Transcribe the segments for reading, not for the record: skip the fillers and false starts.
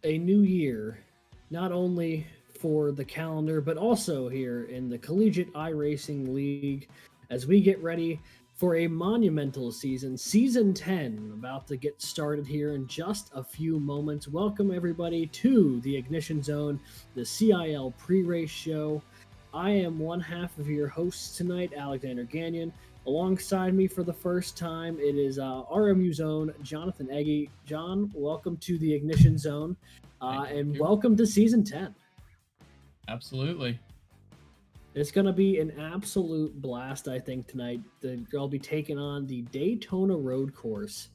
a new year, not only for the calendar, but also here in the Collegiate iRacing League as we get ready for a monumental season, Season 10, about to get started here in just a few moments. Welcome, everybody, to the Ignition Zone, the CIL pre-race show. I am one half of your hosts tonight, Alexander Gagnon. Alongside me for the first time, it is RMU Zone, Jonathan Eggy. John, welcome to the Ignition Zone, Thank and you. welcome to Season 10. Absolutely. It's going to be an absolute blast, I think, tonight. I'll be taking on the Daytona Road Course.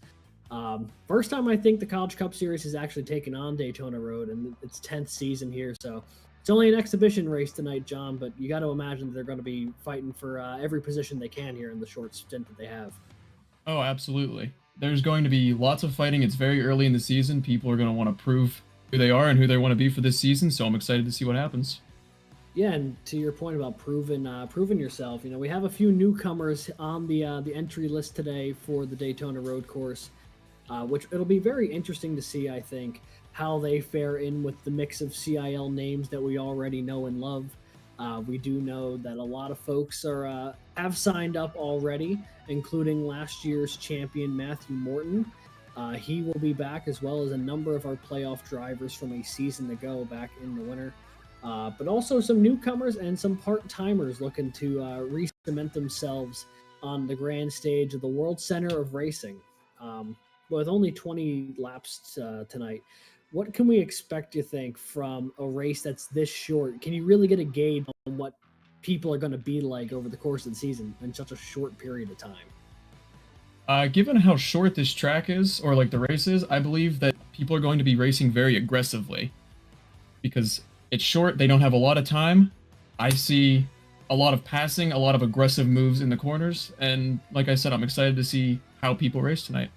First time I think the College Cup Series has actually taken on Daytona Road, and it's 10th season here, so it's only an exhibition race tonight, John, but you got to imagine that they're going to be fighting for every position they can here in the short stint that they have. Oh, absolutely. There's going to be lots of fighting. It's very early in the season. People are going to want to prove who they are and who they want to be for this season, so I'm excited to see what happens. Yeah, and to your point about proving yourself, we have a few newcomers on the entry list today for the Daytona Road Course, which it'll be very interesting to see. I think how they fare in with the mix of CIL names that we already know and love. We do know that a lot of folks are have signed up already, including last year's champion Matthew Morton. He will be back, as well as a number of our playoff drivers from a season ago back in the winter. But also some newcomers and some part-timers looking to re-cement themselves on the grand stage of the World Center of Racing. With only 20 laps tonight, what can we expect, you think, from a race that's this short? Can you really get a gauge on what people are going to be like over the course of the season in such a short period of time? Given how short this track is, or like the race is, I believe that people are going to be racing very aggressively because it's short. They don't have a lot of time. I see a lot of passing, a lot of aggressive moves in the corners, and like I said, I'm excited to see how people race tonight.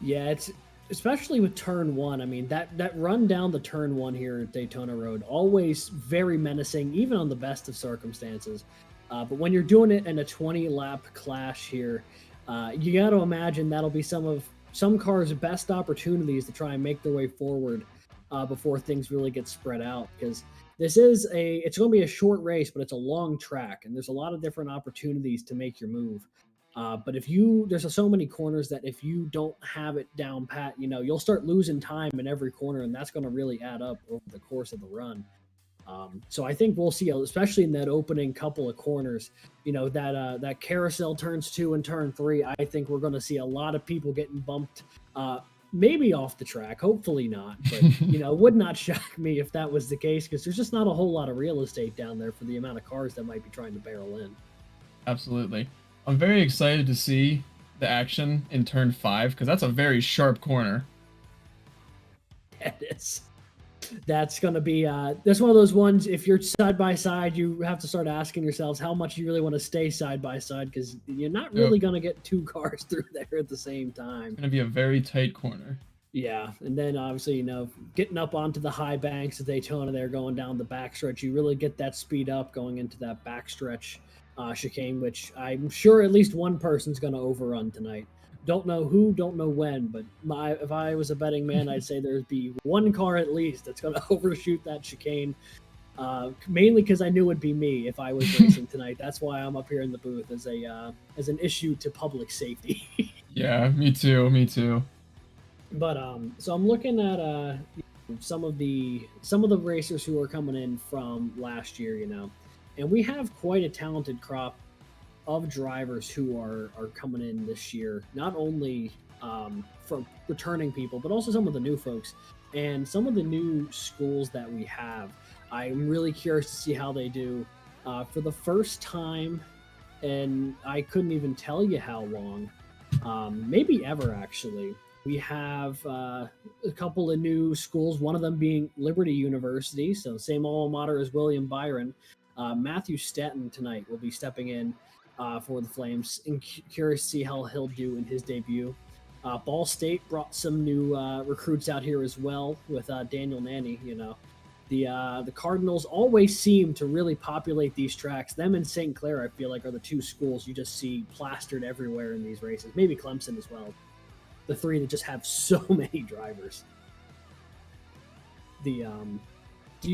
Yeah, it's especially with turn one. I mean, that run down the turn one here at Daytona Road, always very menacing, even on the best of circumstances. But when you're doing it in a 20 lap clash here, you got to imagine that'll be some cars' best opportunities to try and make their way forward before things really get spread out, because it's going to be a short race, but it's a long track, and there's a lot of different opportunities to make your move. But there's so many corners that if you don't have it down pat, you'll start losing time in every corner, and that's going to really add up over the course of the run. So I think we'll see, especially in that opening couple of corners, that carousel turns 2 and turn 3. I think we're going to see a lot of people getting bumped, maybe off the track. Hopefully not, but it would not shock me if that was the case, because there's just not a whole lot of real estate down there for the amount of cars that might be trying to barrel in. Absolutely. I'm very excited to see the action in turn 5 because that's a very sharp corner. That is. That's going to be that's one of those ones, if you're side by side, you have to start asking yourselves how much you really want to stay side by side, because you're not really going to get two cars through there at the same time. It's going to be a very tight corner. Yeah, and then obviously, getting up onto the high banks of Daytona there, going down the backstretch, you really get that speed up going into that backstretch chicane, which I'm sure at least one person's going to overrun tonight. Don't know who, don't know when, but if I was a betting man, I'd say there'd be one car at least that's going to overshoot that chicane, mainly because I knew it'd be me if I was racing tonight. That's why I'm up here in the booth as an issue to public safety. Yeah, me too. But so I'm looking at some of the racers who are coming in from last year, and we have quite a talented crop of drivers who are coming in this year, not only from returning people, but also some of the new folks and some of the new schools that we have. I'm really curious to see how they do. For the first time, and I couldn't even tell you how long, maybe ever actually, we have a couple of new schools, one of them being Liberty University, so same alma mater as William Byron. Matthew Stetton tonight will be stepping in for the Flames. And curious to see how he'll do in his debut. Ball State brought some new recruits out here as well with Daniel Nanny. The Cardinals always seem to really populate these tracks. Them and St. Clair, I feel like, are the two schools you just see plastered everywhere in these races. Maybe Clemson as well. The three that just have so many drivers. The do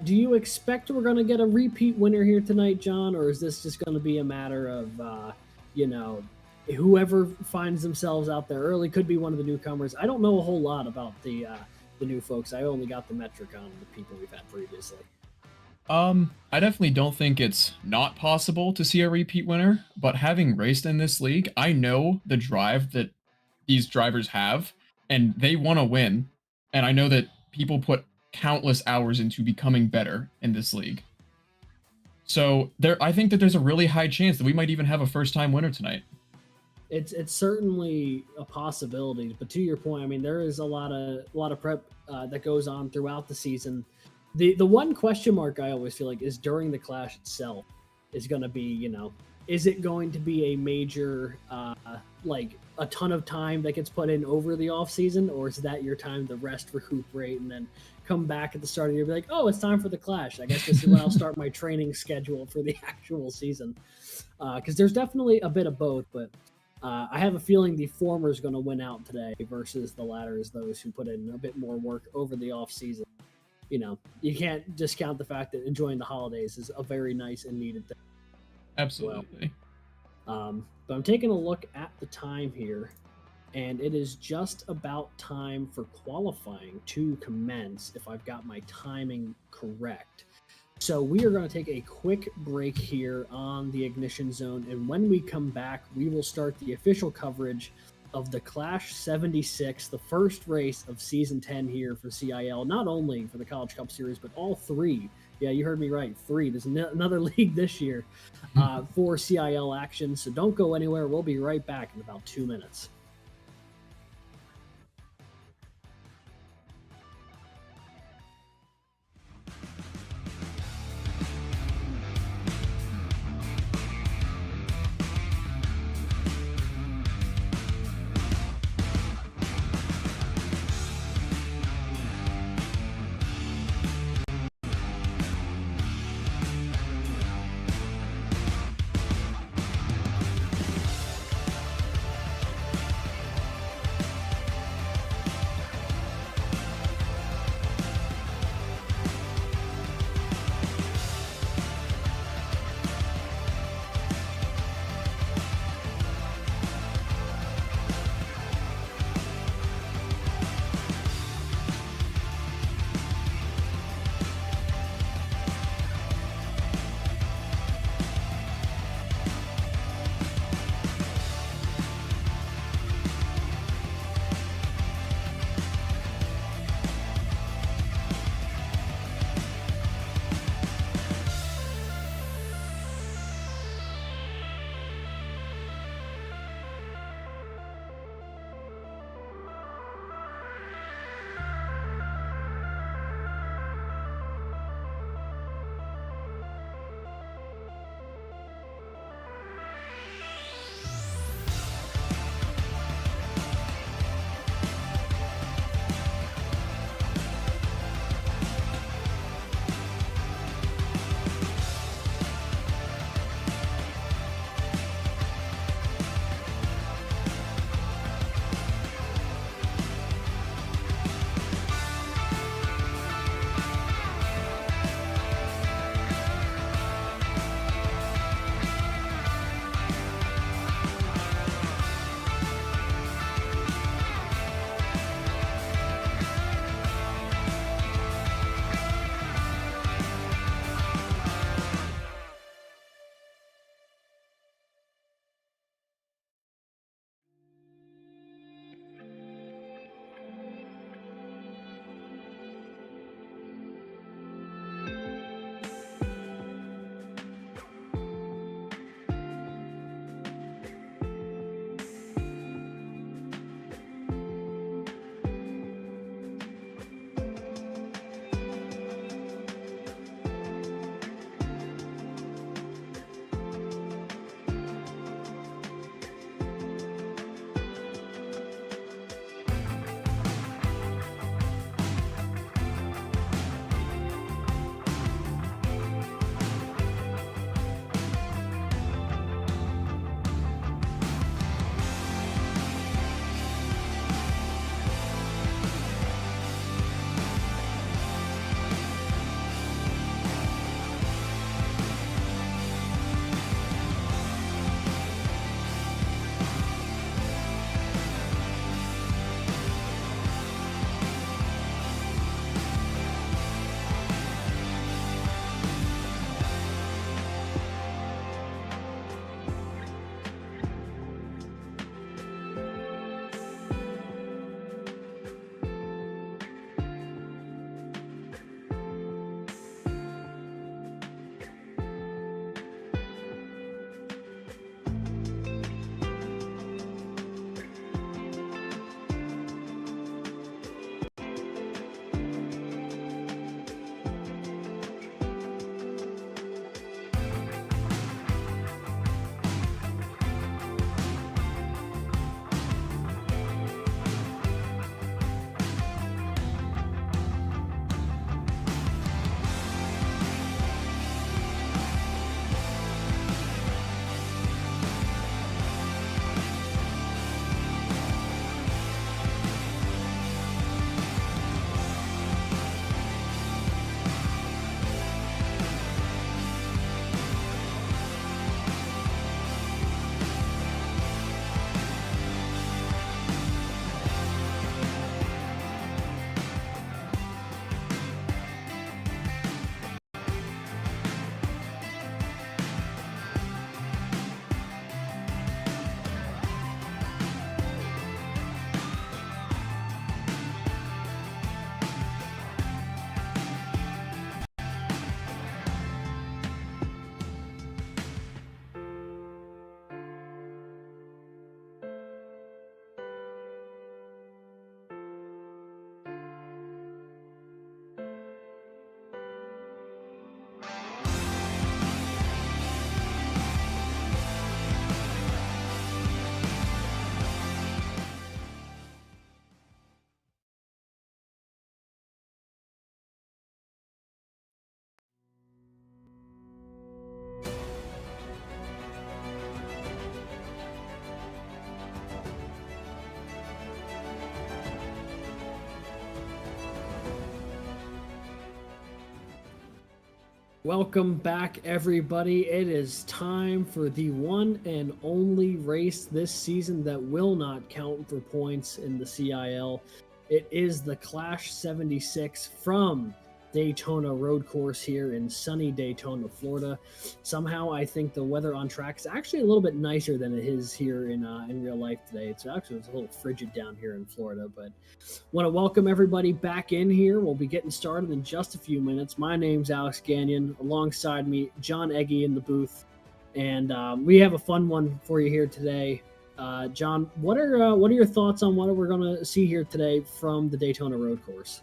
you expect we're going to get a repeat winner here tonight, John, or is this just going to be a matter of you know, whoever finds themselves out there early could be one of the newcomers? I don't know a whole lot about the new folks. I only got the metric on the people we've had previously. I definitely don't think it's not possible to see a repeat winner, but having raced in this league, I know the drive that these drivers have, and they want to win. And I know that people put countless hours into becoming better in this league. So I think that there's a really high chance that we might even have a first-time winner tonight. It's certainly a possibility, but to your point, I mean, there is a lot of prep that goes on throughout the season. The one question mark I always feel like is during the clash itself is going to be, you know, is it going to be a major like a ton of time that gets put in over the off season, or is that your time to rest, recuperate, and then come back at the start of the year, be like, oh, it's time for the clash. I guess this is when I'll start my training schedule for the actual season, because there's definitely a bit of both, but I have a feeling the former is going to win out today versus the latter is those who put in a bit more work over the off season. You know, you can't discount the fact that enjoying the holidays is a very nice and needed thing. Absolutely. But I'm taking a look at the time here, and it is just about time for qualifying to commence if I've got my timing correct. So we are going to take a quick break here on the Ignition Zone, and when we come back, we will start the official coverage of the Clash 76, the first race of Season 10 here for CIL, not only for the College Cup Series, but all three. Yeah, you heard me right, three. There's another league this year for CIL action, so don't go anywhere. We'll be right back in about 2 minutes. Welcome back, everybody. It is time for the one and only race this season that will not count for points in the CIL. It is the Clash 76 from Daytona Road Course here in sunny Daytona, Florida. Somehow, I think the weather on track is actually a little bit nicer than it is here in real life today. It's a little frigid down here in Florida, but want to welcome everybody back in here. We'll be getting started in just a few minutes. My name's Alex Gagnon. Alongside me, John Eggy in the booth, and we have a fun one for you here today. John, what are your thoughts on what we're going to see here today from the Daytona Road Course?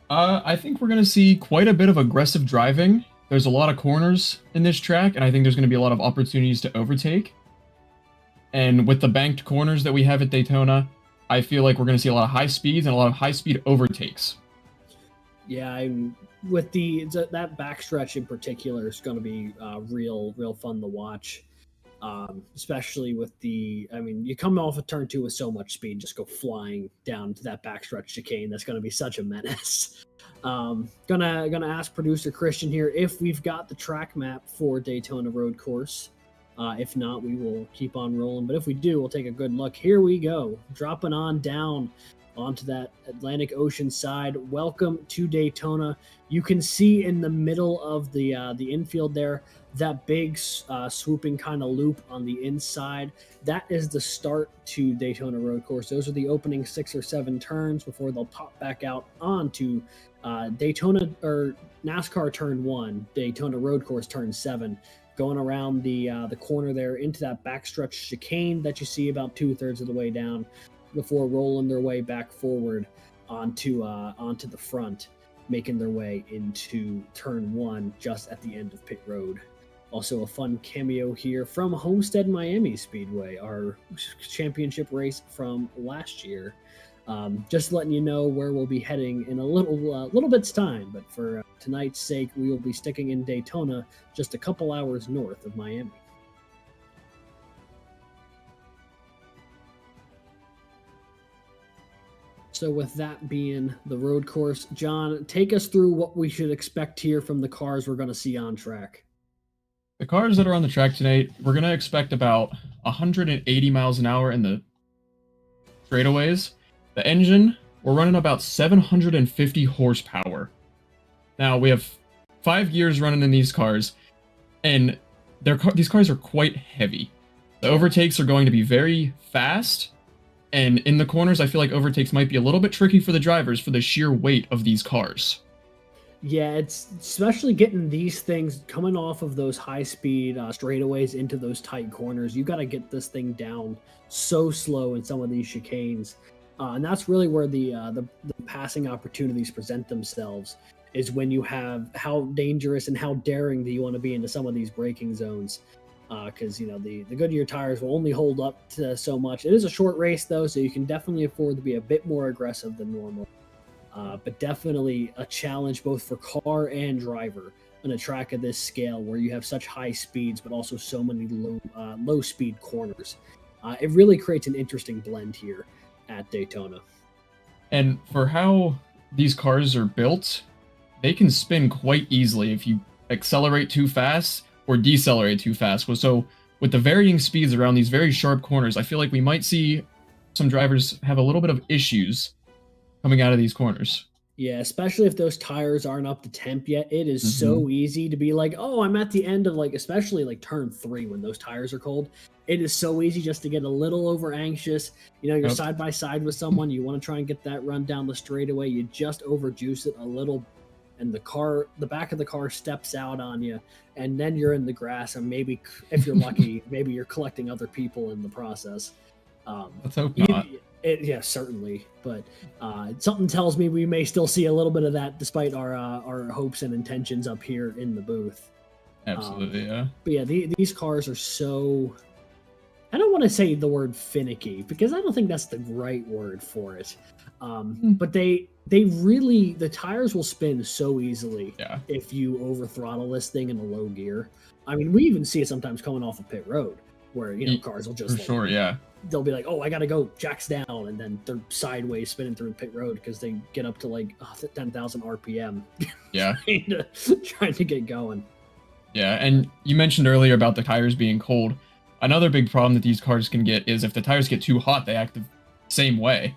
I think we're going to see quite a bit of aggressive driving. There's a lot of corners in this track, and I think there's going to be a lot of opportunities to overtake. And with the banked corners that we have at Daytona, I feel like we're going to see a lot of high speeds and a lot of high-speed overtakes. Yeah, with that backstretch in particular is going to be real fun to watch. Especially with you come off of turn 2 with so much speed, just go flying down to that backstretch chicane. That's going to be such a menace. Gonna ask producer Christian here if we've got the track map for Daytona Road Course. If not, we will keep on rolling. But if we do, we'll take a good look. Here we go, dropping on down onto that Atlantic Ocean side. Welcome to Daytona. You can see in the middle of the infield there, that big swooping kind of loop on the inside. That is the start to Daytona Road Course. Those are the opening 6 or 7 turns before they'll pop back out onto Daytona or NASCAR turn 1, Daytona Road Course turn 7, going around the corner there into that backstretch chicane that you see about 2/3 of the way down before rolling their way back forward onto the front, making their way into turn 1 just at the end of pit road. Also a fun cameo here from Homestead Miami Speedway, our championship race from last year. Just letting you know where we'll be heading in a little bit's time, but for tonight's sake, we will be sticking in Daytona, just a couple hours north of Miami. So with that being the road course, John, take us through what we should expect here from the cars we're going to see on track. The cars that are on the track tonight, we're going to expect about 180 miles an hour in the straightaways. The engine, we're running about 750 horsepower. Now, we have 5 gears running in these cars, and these cars are quite heavy. The overtakes are going to be very fast, and in the corners, I feel like overtakes might be a little bit tricky for the drivers for the sheer weight of these cars. Yeah, it's especially getting these things coming off of those high-speed straightaways into those tight corners. You got to get this thing down so slow in some of these chicanes, and that's really where the passing opportunities present themselves. Is when you have how dangerous and how daring do you want to be into some of these braking zones, because the Goodyear tires will only hold up to so much. It is a short race though, so you can definitely afford to be a bit more aggressive than normal. But definitely a challenge both for car and driver on a track of this scale where you have such high speeds but also so many low speed corners. It really creates an interesting blend here at Daytona. And for how these cars are built, they can spin quite easily if you accelerate too fast or decelerate too fast. So with the varying speeds around these very sharp corners, I feel like we might see some drivers have a little bit of issues coming out of these corners. Yeah, especially if those tires aren't up to temp yet. It is so easy to be like, oh, I'm at the end of especially turn 3 when those tires are cold. It is so easy just to get a little over anxious. You're side by side with someone. You want to try and get that run down the straightaway. You just overjuice it a little, and the back of the car steps out on you, and then you're in the grass. And maybe, if you're lucky, maybe you're collecting other people in the process. Let's hope not. Yeah, certainly. But something tells me we may still see a little bit of that despite our hopes and intentions up here in the booth. Absolutely, yeah. But yeah, these cars are so... I don't want to say the word finicky, because I don't think that's the right word for it. But they really... The tires will spin so easily if you over throttle this thing in a low gear. I mean, we even see it sometimes coming off of pit road, where cars will just for sure, yeah. They'll be like, oh, I gotta go, jack's down, and then they're sideways spinning through pit road because they get up to like 10,000 RPM. Yeah, trying to get going. Yeah, and you mentioned earlier about the tires being cold. Another big problem that these cars can get is if the tires get too hot, they act the same way.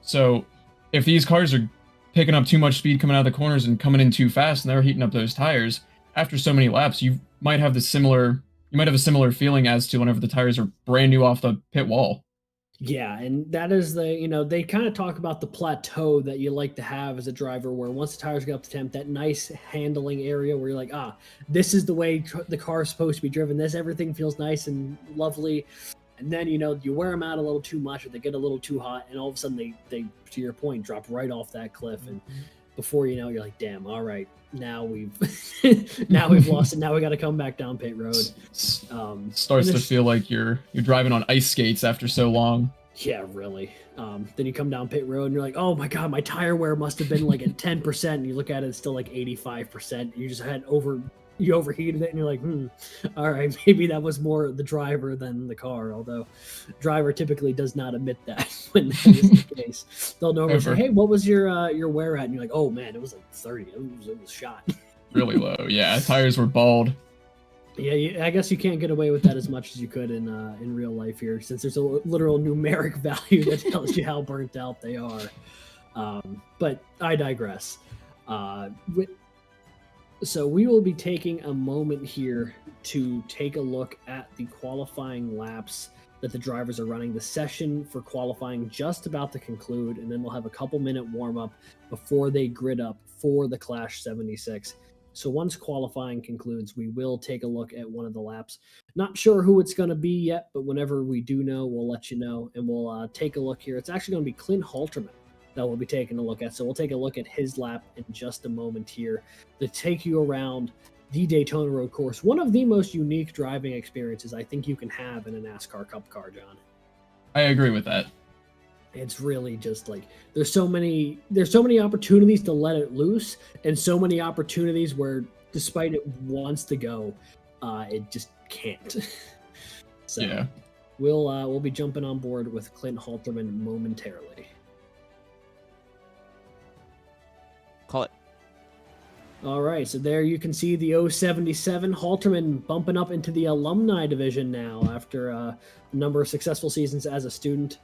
So if these cars are picking up too much speed coming out of the corners and coming in too fast and they're heating up those tires, after so many laps, you might have a similar feeling as to whenever the tires are brand new off the pit wall. Yeah, and that is they kind of talk about the plateau that you like to have as a driver, where once the tires get up to temp, that nice handling area where you're like, this is the way the car is supposed to be driven. Everything feels nice and lovely. And then, you wear them out a little too much, or they get a little too hot, and all of a sudden they to your point, drop right off that cliff. And before you know, you're like, damn, all right, now we've lost it. Now we got to come back down pit road. Starts to feel like you're driving on ice skates after so long. Yeah, really. Then you come down pit road and you're like, oh my god, my tire wear must have been like at 10%. And you look at it, it's still like 85%. You just you overheated it, and you're like, all right, maybe that was more the driver than the car. Although, driver typically does not admit that when that is the case. They'll normally say, hey, what was your wear at? And you're like, oh man, it was like 30. It was shot. Really low. Yeah, tires were bald. Yeah, I guess you can't get away with that as much as you could in real life here, since there's a literal numeric value that tells you how burnt out they are. But I digress. So we will be taking a moment here to take a look at the qualifying laps that the drivers are running. The session for qualifying just about to conclude, and then we'll have a couple-minute warm-up before they grid up for the Clash 76. So once qualifying concludes, we will take a look at one of the laps. Not sure who it's going to be yet, but whenever we do know, we'll let you know, and we'll take a look here. It's actually going to be Clint Halterman that we'll be taking a look at. So we'll take a look at his lap in just a moment here to take you around the Daytona road course. One of the most unique driving experiences I think you can have in a NASCAR Cup car, John. I agree with that. It's really just like there's so many opportunities to let it loose, and so many opportunities where despite it wants to go, it just can't. So yeah. We'll be jumping on board with Clint Halterman momentarily. Call it. All right, so there you can see the 077 Halterman bumping up into the alumni division now after a number of successful seasons as a student.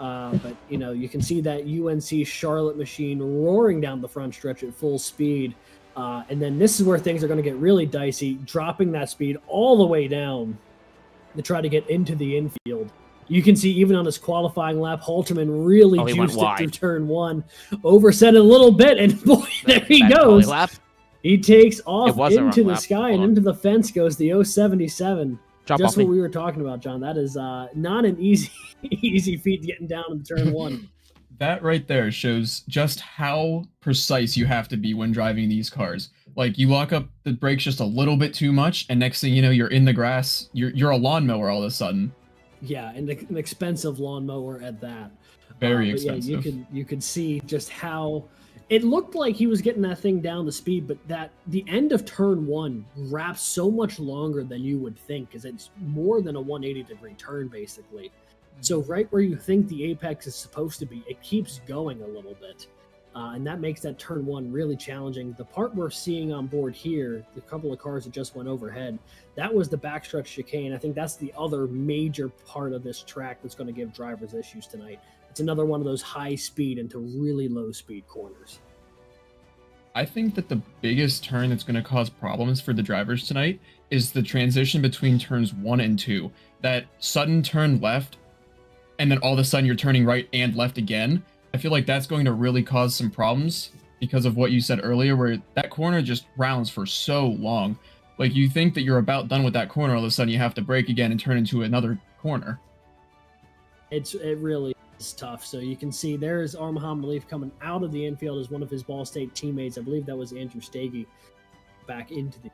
But you can see that UNC Charlotte machine roaring down the front stretch at full speed. And then this is where things are going to get really dicey, dropping that speed all the way down to try to get into the infield. You can see even on his qualifying lap, Halterman really juiced it through turn one, overset it a little bit, and boy, there he goes. He takes off into the sky, and into the fence goes the 077. Just what we were talking about, John. That is not an easy feat getting down in turn one. That right there shows just how precise you have to be when driving these cars. Like, you lock up the brakes just a little bit too much, and next thing you know, you're in the grass. You're a lawnmower all of a sudden. Yeah, and an expensive lawnmower at that. Very expensive. Yeah, you could see just how it looked like he was getting that thing down the speed, but that the end of turn one wraps so much longer than you would think, because it's more than a 180-degree turn, basically. So right where you think the apex is supposed to be, it keeps going a little bit. And that makes that turn one really challenging. The part we're seeing on board here, the couple of cars that just went overhead, that was the backstretch chicane. I think that's the other major part of this track that's going to give drivers issues tonight. It's another one of those high speed into really low speed corners. I think that the biggest turn that's going to cause problems for the drivers tonight is the transition between turns 1 and 2. That sudden turn left, and then all of a sudden you're turning right and left again. I feel like that's going to really cause some problems because of what you said earlier, where that corner just rounds for so long. Like, you think that you're about done with that corner, all of a sudden you have to brake again and turn into another corner. It really is tough. So you can see there's Muhammad Leaf coming out of the infield as one of his Ball State teammates. I believe that was Andrew Stagey back into the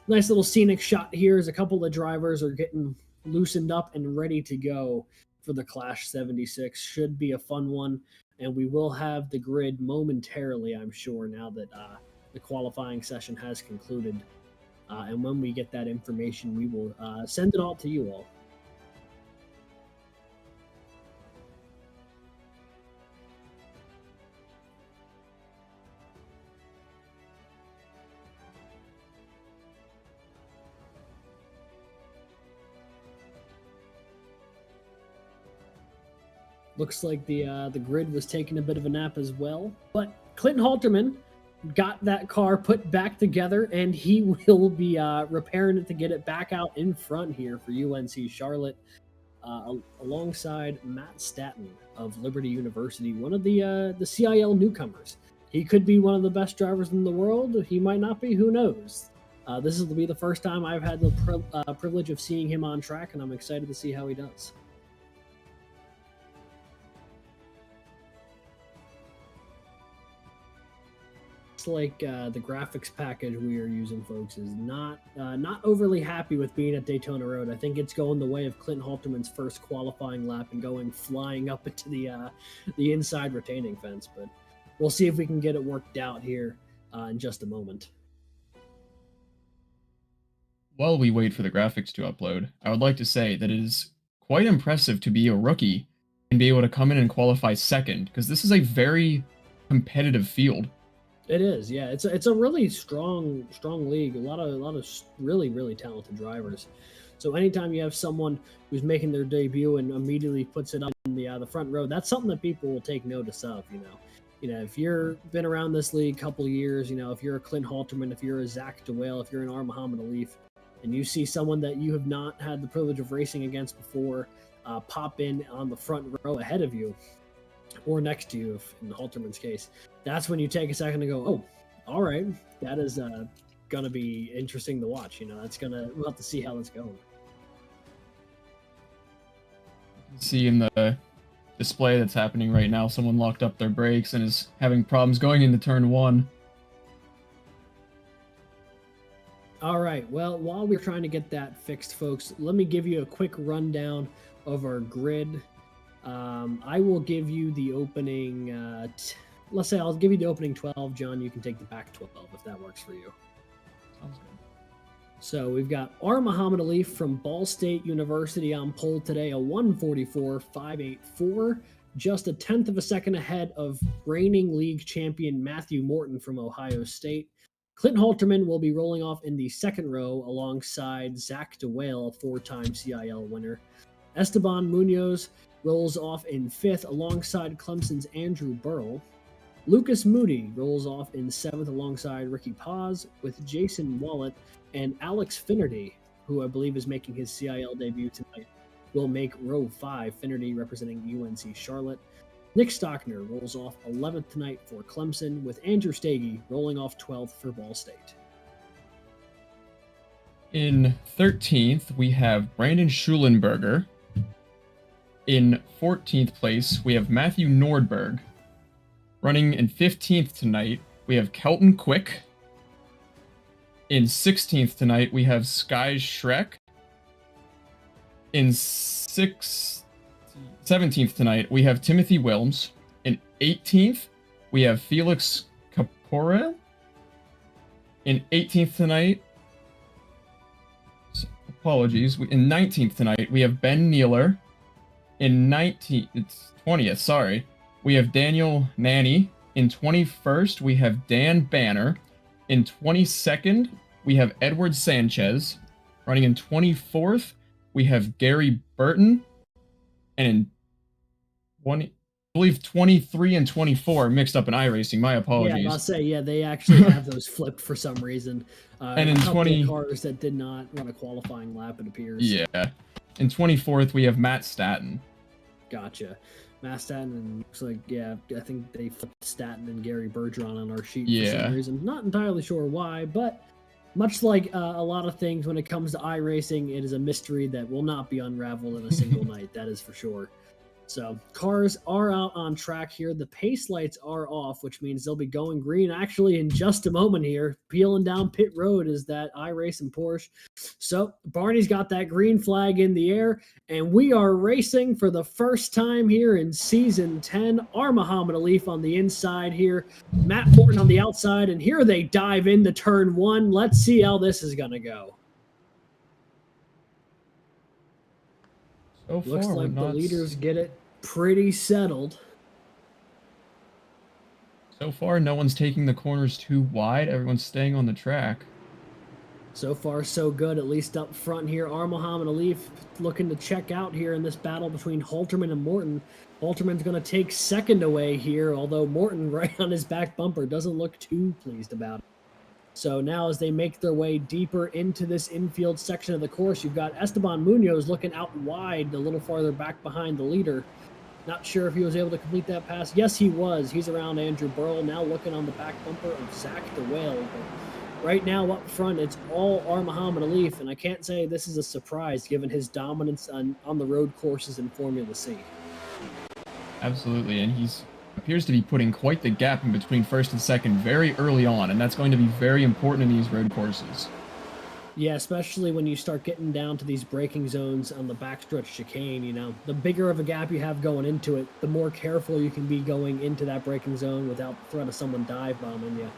nice little scenic shot here as a couple of drivers are getting loosened up and ready to go for the Clash 76. Should be a fun one, and we will have the grid momentarily, I'm sure, now that the qualifying session has concluded. And when we get that information, we will send it all to you all. Looks like the grid was taking a bit of a nap as well. But Clinton Halterman got that car put back together, and he will be repairing it to get it back out in front here for UNC Charlotte, alongside Matt Staton of Liberty University, one of the CIL newcomers. He could be one of the best drivers in the world. He might not be. Who knows? This will be the first time I've had the privilege of seeing him on track, and I'm excited to see how he does. Like the graphics package we are using, folks, is not overly happy with being at Daytona Road. I think it's going the way of Clinton Halterman's first qualifying lap and going flying up into the inside retaining fence. But we'll see if we can get it worked out here in just a moment. While we wait for the graphics to upload, I would like to say that it is quite impressive to be a rookie and be able to come in and qualify second, because this is a very competitive field. It is, yeah. It's a really strong league. A lot of really talented drivers. So anytime you have someone who's making their debut and immediately puts it up in the front row, that's something that people will take notice of. If you've been around this league a couple of years, if you're a Clint Halterman, if you're a Zach DeWale, if you're an R. Muhammad Alif, and you see someone that you have not had the privilege of racing against before pop in on the front row ahead of you, or next to you, if in Halterman's case, that's when you take a second to go, oh, all right, that is going to be interesting to watch. We'll have to see how that's going. See in the display that's happening right now, someone locked up their brakes and is having problems going into turn 1. All right, well, while we're trying to get that fixed, folks, let me give you a quick rundown of our grid. I will give you the opening, let's say I'll give you the opening 12. John, you can take the back 12 if that works for you. Sounds good. So we've got R. Muhammad Alif from Ball State University on pole today, a 1:44.584, just a tenth of a second ahead of reigning league champion Matthew Morton from Ohio State. Clinton Halterman will be rolling off in the second row alongside Zach DeWale, a 4-time CIL winner. Esteban Munoz rolls off in 5th alongside Clemson's Andrew Burrell. Lucas Moody rolls off in 7th alongside Ricky Paz, with Jason Wallet and Alex Finnerty, who I believe is making his CIL debut tonight, will make row 5, Finnerty representing UNC Charlotte. Nick Stockner rolls off 11th tonight for Clemson, with Andrew Stagey rolling off 12th for Ball State. In 13th, we have Brandon Schulenberger. In 14th place, we have Matthew Nordberg. Running in 15th tonight, we have Kelton Quick. In 16th tonight, we have Sky Shrek. In 17th tonight, we have Timothy Wilms. In 18th, we have Felix Capora. In 18th tonight, apologies, in 19th tonight, we have Ben Nealer. In 20th, sorry, we have Daniel Nanny. In 21st, we have Dan Banner. In 22nd, we have Edward Sanchez. Running in 24th, we have Gary Burton. And in I believe 23 and 24 mixed up in iRacing. My apologies. Yeah, I'll say, they actually have those flipped for some reason. And in 20 cars that did not run a qualifying lap, it appears. Yeah. In 24th, we have Matt Staton. Gotcha. Matt Staton, and looks like, I think they flipped Staton and Gary Bergeron on our sheet for some reason. Not entirely sure why, but much like a lot of things when it comes to iRacing, it is a mystery that will not be unraveled in a single night, that is for sure. So cars are out on track here. The pace lights are off, which means they'll be going green actually in just a moment here. Peeling down pit road is that iRacing Porsche. So Barney's got that green flag in the air, and we are racing for the first time here in season 10. Our Muhammad Alif on the inside here, Matt Morton on the outside, and here they dive into turn one. Let's see how this is going to go. So Looks far, like we're the not. leaders get it pretty settled. So far, no one's taking the corners too wide. Everyone's staying on the track. So far, so good, at least up front here. Our Muhammad Alif looking to check out here in this battle between Halterman and Morton. Halterman's going to take second away here, although Morton, right on his back bumper, doesn't look too pleased about it. So now as they make their way deeper into this infield section of the course, you've got Esteban Munoz looking out wide, a little farther back behind the leader. Not sure if he was able to complete that pass. Yes, he was. He's around Andrew Burrell, now looking on the back bumper of Zach the Whale. But right now up front, it's all our Muhammad Alif, and I can't say this is a surprise given his dominance on the road courses in Formula C. Absolutely, and he's appears to be putting quite the gap in between first and second very early on, and that's going to be very important in these road courses. Yeah, especially when you start getting down to these braking zones on the backstretch chicane, you know. The bigger of a gap you have going into it, the more careful you can be going into that braking zone without the threat of someone dive bombing you.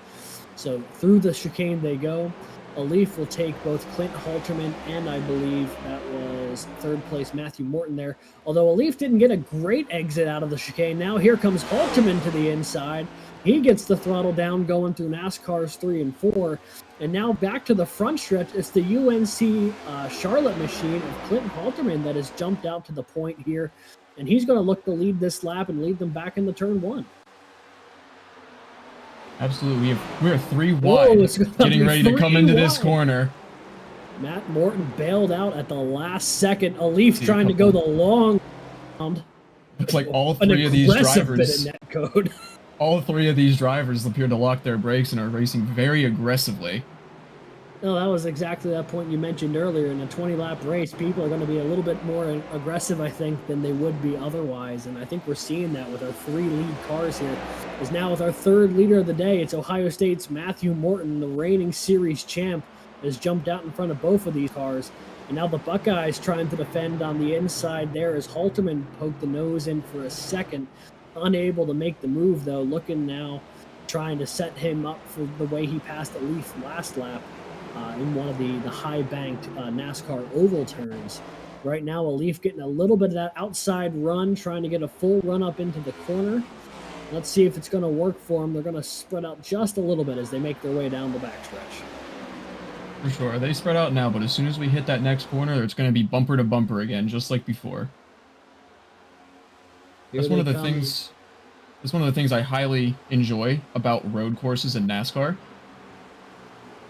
So through the chicane they go. Alif will take both Clint Halterman and I believe that was third place Matthew Morton there. Although Alif didn't get a great exit out of the chicane. Now here comes Halterman to the inside. He gets the throttle down going through NASCAR's 3 and 4. And now back to the front stretch. It's the UNC Charlotte machine of Clinton Halterman that has jumped out to the point here. And he's going to look to lead this lap and lead them back into turn one. Absolutely. We're 3 wide, getting ready to come into this corner. Matt Morton bailed out at the last second. Alif trying to go the long round. It's like all three of these drivers. Bit of net code. All three of these drivers appear to lock their brakes and are racing very aggressively. No, that was exactly that point you mentioned earlier. In a 20-lap race, people are going to be a little bit more aggressive, I think, than they would be otherwise. And I think we're seeing that with our 3 lead cars here. Is now with our third leader of the day, it's Ohio State's Matthew Morton, the reigning series champ, has jumped out in front of both of these cars. And now the Buckeyes trying to defend on the inside there as Halterman poked the nose in for a second. Unable to make the move, though, looking now, trying to set him up for the way he passed Alif last lap in one of the high-banked NASCAR oval turns. Right now, Alif getting a little bit of that outside run, trying to get a full run up into the corner. Let's see if it's going to work for him. They're going to spread out just a little bit as they make their way down the backstretch. For sure. They spread out now, but as soon as we hit that next corner, it's going to be bumper to bumper again, just like before. That's one of the things. That's one of the things I highly enjoy about road courses in NASCAR,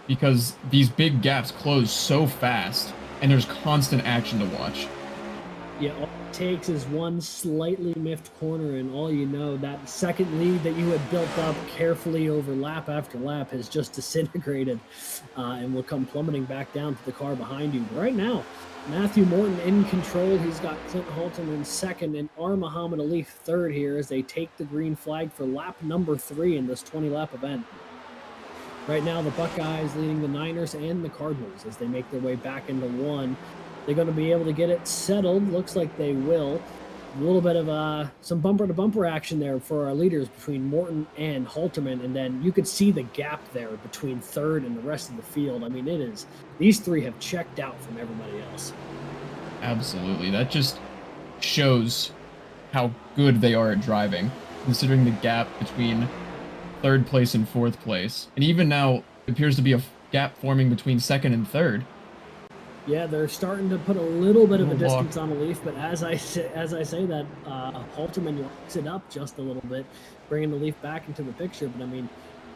because these big gaps close so fast, and there's constant action to watch. Yeah, all it takes is one slightly miffed corner, and all you know, that second lead that you had built up carefully over lap after lap has just disintegrated, and will come plummeting back down to the car behind you. Right now, Matthew Morton in control. He's got Clint Halterman second and our Muhammad Alif third here as they take the green flag for lap number 3 in this 20-lap event. Right now, the Buckeyes leading the Niners and the Cardinals as they make their way back into one. They're going to be able to get it settled. Looks like they will. A little bit of some bumper-to-bumper action there for our leaders between Morton and Halterman, and then you could see the gap there between third and the rest of the field. I mean, it is. These 3 have checked out from everybody else. Absolutely. That just shows how good they are at driving, considering the gap between third place and fourth place. And even now, it appears to be a gap forming between second and third. Yeah, they're starting to put a little bit of a distance on Alif, but as I say that, Halterman locks it up just a little bit, bringing Alif back into the picture. But I mean,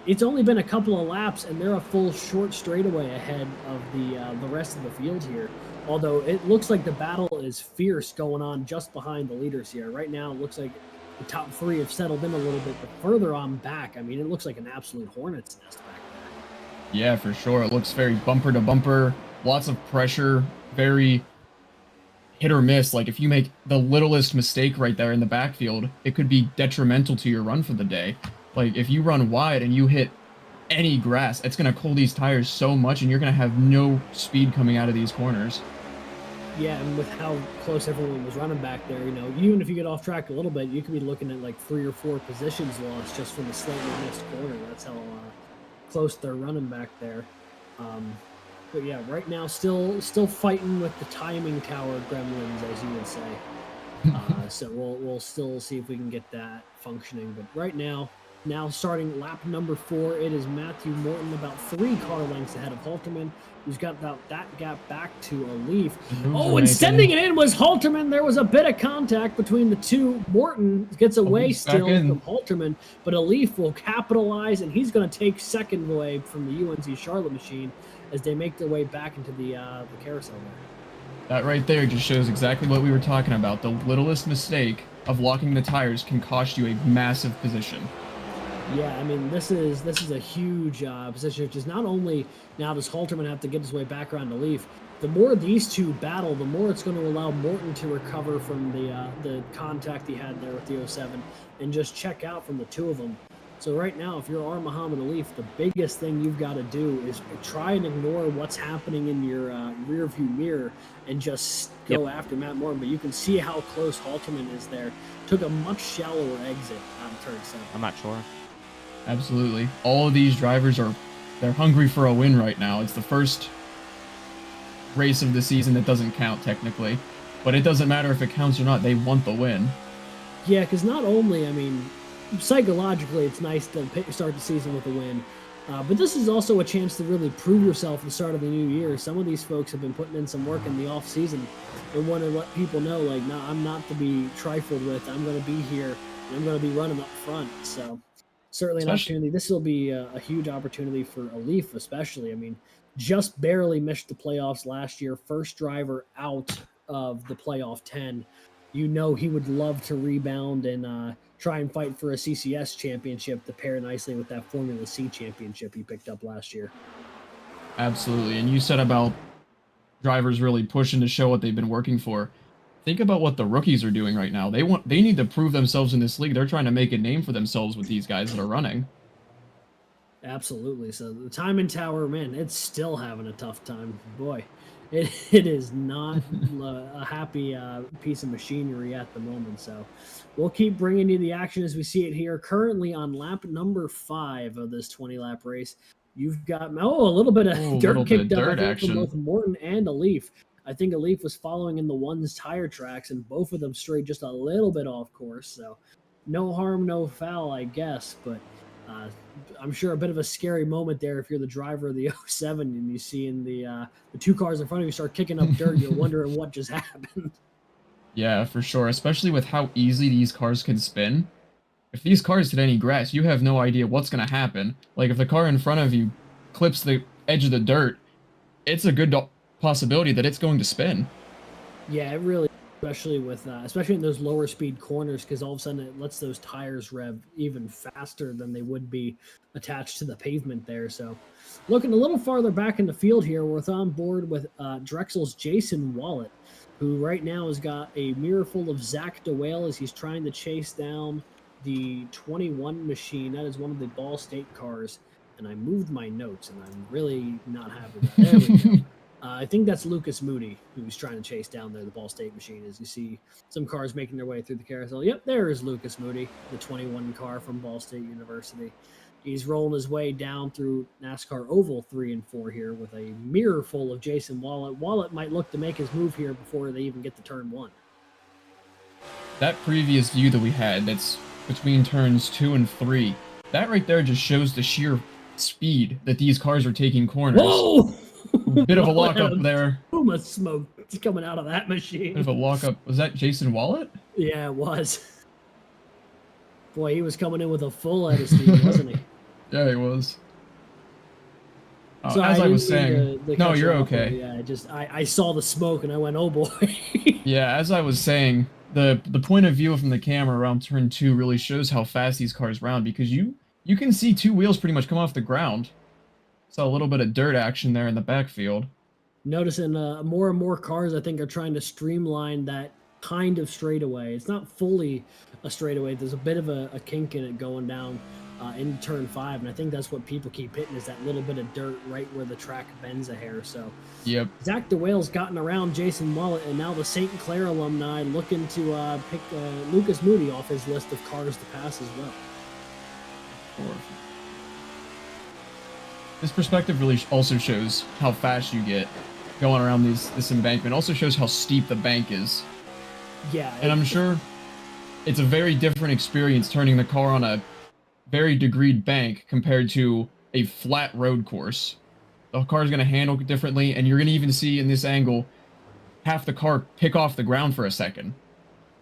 it's only been a couple of laps, and they're a full short straightaway ahead of the rest of the field here. Although it looks like the battle is fierce going on just behind the leaders here. Right now, it looks like the top 3 have settled in a little bit, but further on back, I mean, it looks like an absolute hornet's nest back there. Yeah, for sure. It looks very bumper to bumper. Lots of pressure, very hit or miss. Like if you make the littlest mistake right there in the backfield, it could be detrimental to your run for the day. Like if you run wide and you hit any grass, it's going to cool these tires so much and you're going to have no speed coming out of these corners. Yeah, and with how close everyone was running back there, even if you get off track a little bit, you could be looking at like 3 or 4 positions lost just from the slightly missed corner. That's how close they're running back there. But yeah, right now still fighting with the timing tower gremlins, as you would say. So we'll still see if we can get that functioning. But right now starting lap number 4, it is Matthew Morton about 3 car lengths ahead of Halterman, who's got about that gap back to a Leaf. Oh, and sending it in was Halterman. There was a bit of contact between the two. Morton gets away still from Halterman, but a Leaf will capitalize, and he's going to take second away from the UNC Charlotte machine as they make their way back into the carousel there. That right there just shows exactly what we were talking about. The littlest mistake of locking the tires can cost you a massive position. Yeah, I mean, this is a huge position, which is not only now does Halterman have to get his way back around the Leaf, the more these two battle, the more it's going to allow Morton to recover from the contact he had there with the 07 and just check out from the two of them. So right now, if you're Muhammad Alif, the biggest thing you've got to do is try and ignore what's happening in your rear view mirror and just go after Matt Morton. But you can see how close Halterman is there. Took a much shallower exit out of turn 7. I'm not sure. Absolutely. All of these drivers they're hungry for a win right now. It's the first race of the season that doesn't count technically, but it doesn't matter if it counts or not. They want the win. Yeah, because not only, I mean, psychologically, it's nice to start the season with a win, but this is also a chance to really prove yourself at the start of the new year. Some of these folks have been putting in some work in the off season and want to let people know, like, no, I'm not to be trifled with. I'm going to be here and I'm going to be running up front. So certainly an opportunity. This will be a huge opportunity for Alif, especially. I mean, just barely missed the playoffs last year. First driver out of the playoff 10. He would love to rebound and try and fight for a CCS championship to pair nicely with that Formula C championship he picked up last year. Absolutely. And you said about drivers really pushing to show what they've been working for. Think about what the rookies are doing right now. They need to prove themselves in this league. They're trying to make a name for themselves with these guys that are running. Absolutely. So the timing tower, man, it's still having a tough time. Boy, it is not a happy piece of machinery at the moment. So we'll keep bringing you the action as we see it here. Currently on lap number 5 of this 20-lap race, you've got a little bit of dirt kicked up from both Morton and Alif. I think Alif was following in the one's tire tracks, and both of them strayed just a little bit off course. So no harm, no foul, I guess. But I'm sure a bit of a scary moment there if you're the driver of the 07 and you see in the 2 cars in front of you start kicking up dirt. You're wondering what just happened. Yeah, for sure. Especially with how easy these cars can spin. If these cars hit any grass, you have no idea what's going to happen. Like if the car in front of you clips the edge of the dirt, it's a good possibility that it's going to spin. Yeah, it really, especially in those lower speed corners, because all of a sudden it lets those tires rev even faster than they would be attached to the pavement there. So looking a little farther back in the field here, we're on board with Drexel's Jason Wallet, who right now has got a mirror full of Zach DeWale as he's trying to chase down the 21 machine. That is one of the Ball State cars. And I moved my notes, and I'm really not happy with that. There we go. I think that's Lucas Moody, who's trying to chase down there the Ball State machine. As you see some cars making their way through the carousel. Yep, there is Lucas Moody, the 21 car from Ball State University. He's rolling his way down through NASCAR Oval 3 and 4 here with a mirror full of Jason Wallet. Wallet might look to make his move here before they even get to turn 1. That previous view that we had, that's between turns 2 and 3, that right there just shows the sheer speed that these cars are taking corners. Whoa! Bit of a lockup there. Boom of smoke coming out of that machine. Bit of a lockup. Was that Jason Wallet? Yeah, it was. Boy, he was coming in with a full head of steam, wasn't he? Yeah, he was. So as I was saying, no, you're okay. Yeah, I saw the smoke and I went, oh boy. Yeah, as I was saying, the point of view from the camera around turn 2 really shows how fast these cars round, because you can see 2 wheels pretty much come off the ground. Saw a little bit of dirt action there in the backfield. Noticing more and more cars, I think, are trying to streamline that kind of straightaway. It's not fully a straightaway. There's a bit of a kink in it going down in turn 5, and I think that's what people keep hitting is that little bit of dirt right where the track bends a hair. So Yep. Zach DeWale's gotten around Jason Mullet, and now the St. Clair alumni looking to pick Lucas Moody off his list of cars to pass as well. This perspective really also shows how fast you get going around this embankment. Also shows how steep the bank is. Yeah. And I'm sure it's a very different experience turning the car on a very degreed bank compared to a flat road course. The car is going to handle differently, and you're going to even see in this angle half the car pick off the ground for a second.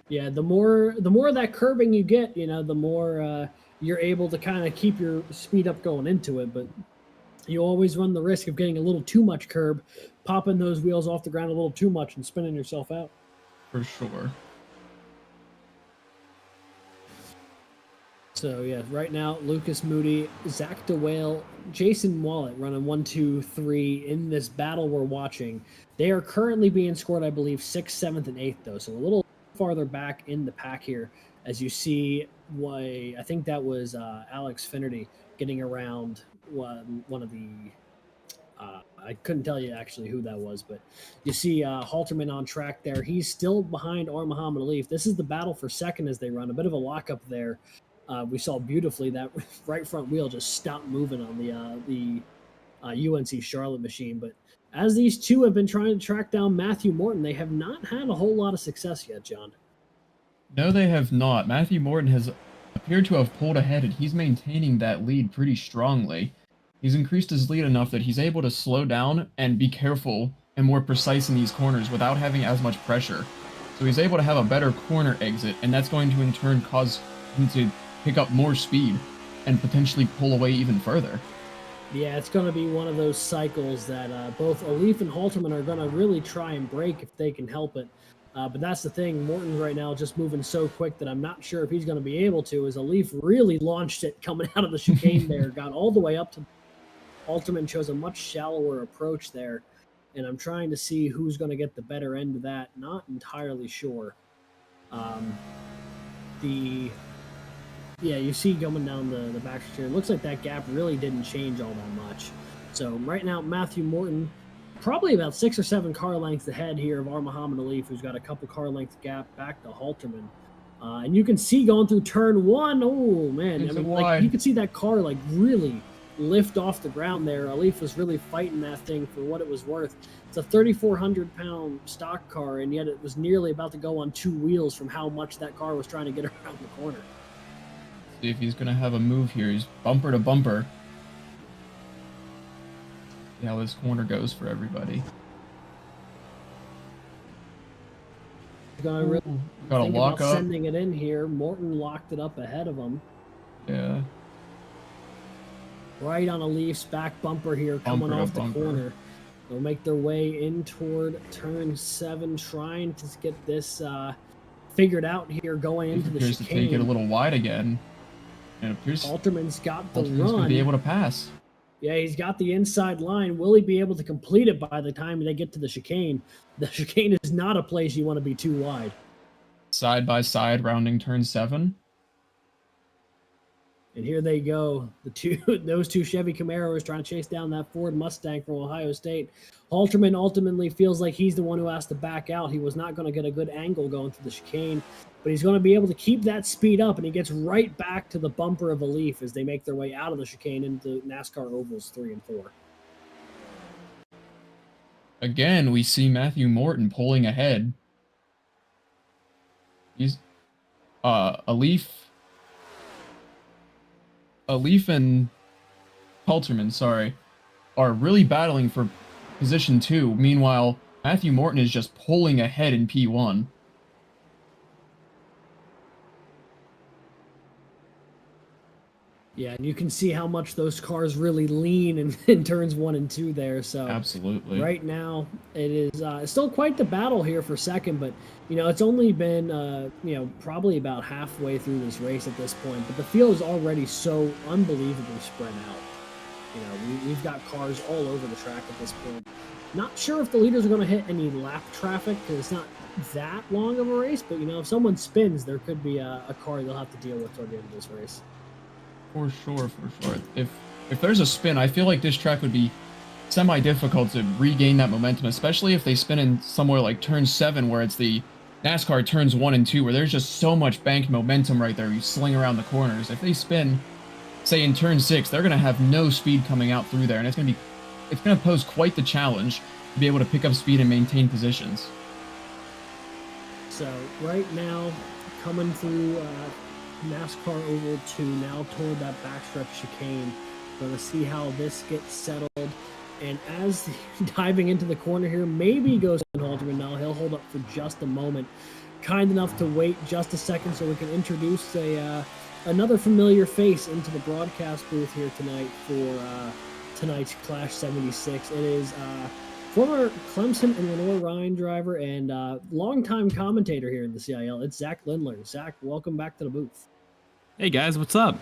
Yeah, the more of that curbing you get, the more you're able to kind of keep your speed up going into it. But you always run the risk of getting a little too much curb, popping those wheels off the ground a little too much, and spinning yourself out. For sure. So yeah, right now Lucas Moody, Zach DeWale, Jason Wallet running 1, 2, 3 in this battle we're watching. They are currently being scored, I believe, 6th, 7th, and 8th though, so a little farther back in the pack here. As you see, I think that was Alex Finnerty getting around one of the. I couldn't tell you actually who that was, but you see Halterman on track there. He's still behind Muhammad Alif. This is the battle for second as they run. A bit of a lockup there. We saw beautifully that right front wheel just stopped moving on the UNC Charlotte machine. But as these two have been trying to track down Matthew Morton, they have not had a whole lot of success yet, John. No, they have not. Matthew Morton has appeared to have pulled ahead, and he's maintaining that lead pretty strongly. He's increased his lead enough that he's able to slow down and be careful and more precise in these corners without having as much pressure. So he's able to have a better corner exit, and that's going to in turn cause him to pick up more speed and potentially pull away even further. Yeah, it's going to be one of those cycles that both Alif and Halterman are going to really try and break if they can help it. But that's the thing. Morton right now just moving so quick that I'm not sure if he's going to be able to, as Alif really launched it coming out of the chicane there, got all the way up to Halterman, chose a much shallower approach there. And I'm trying to see who's going to get the better end of that. Not entirely sure. Yeah, you see coming down the back stretch. It looks like that gap really didn't change all that much. So right now, Matthew Morton, probably about 6 or 7 car lengths ahead here of Muhammad Alif, who's got a couple car length gap back to Halterman. And you can see going through turn 1, oh man, I mean, like, you can see that car like really lift off the ground there. Alif was really fighting that thing for what it was worth. It's a 3,400-pound stock car, and yet it was nearly about to go on 2 wheels from how much that car was trying to get around the corner. See if he's going to have a move here. He's bumper to bumper. See how this corner goes for everybody. Gonna really got a lock up. Sending it in here. Morton locked it up ahead of him. Yeah. Right on Alif's back bumper here, coming off the corner. They'll make their way in toward turn 7, trying to get this figured out here going into the chicane. To take it a little wide again. And it appears Halterman's got the run. Going to be able to pass. Yeah, he's got the inside line. Will he be able to complete it by the time they get to the chicane? The chicane is not a place you want to be too wide. Side by side, rounding turn 7. And here they go. Those two Chevy Camaros trying to chase down that Ford Mustang from Ohio State. Halterman ultimately feels like he's the one who has to back out. He was not going to get a good angle going through the chicane, but he's going to be able to keep that speed up, and he gets right back to the bumper of Alif as they make their way out of the chicane into NASCAR Ovals 3 and 4. Again, we see Matthew Morton pulling ahead. He's Alif and Halterman, are really battling for position 2. Meanwhile, Matthew Morton is just pulling ahead in P1. Yeah, and you can see how much those cars really lean in turns 1 and 2 there. So absolutely, right now it is still quite the battle here for second, but it's only been probably about halfway through this race at this point. But the field is already so unbelievably spread out. We've got cars all over the track at this point. Not sure if the leaders are going to hit any lap traffic because it's not that long of a race, but if someone spins, there could be a car they'll have to deal with toward the end of this race. For sure, for sure. If there's a spin, I feel like this track would be semi-difficult to regain that momentum, especially if they spin in somewhere like turn 7, where it's the NASCAR turns 1 and 2, where there's just so much banked momentum right there. You sling around the corners. If they spin, say in turn 6, they're gonna have no speed coming out through there, and it's gonna pose quite the challenge to be able to pick up speed and maintain positions. So right now, coming through NASCAR Oval 2, now toward that backstretch chicane. Going to see how this gets settled. And as diving into the corner here, maybe goes to Halterman now. He'll hold up for just a moment. Kind enough to wait just a second so we can introduce another familiar face into the broadcast booth here tonight for tonight's Clash 76. It is former Clemson and Lenore Ryan driver and longtime commentator here in the CIL. It's Zach Lindler. Zach, welcome back to the booth. Hey guys, what's up?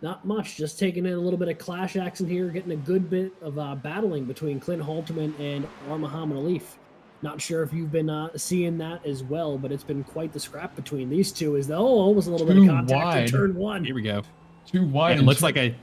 Not much, just taking in a little bit of clash action here, getting a good bit of battling between Clint Halterman and Muhammad Alif. Not sure if you've been seeing that as well, but it's been quite the scrap between these two. As though almost a little bit of contact in turn 1. Here we go. Too wide. It looks like it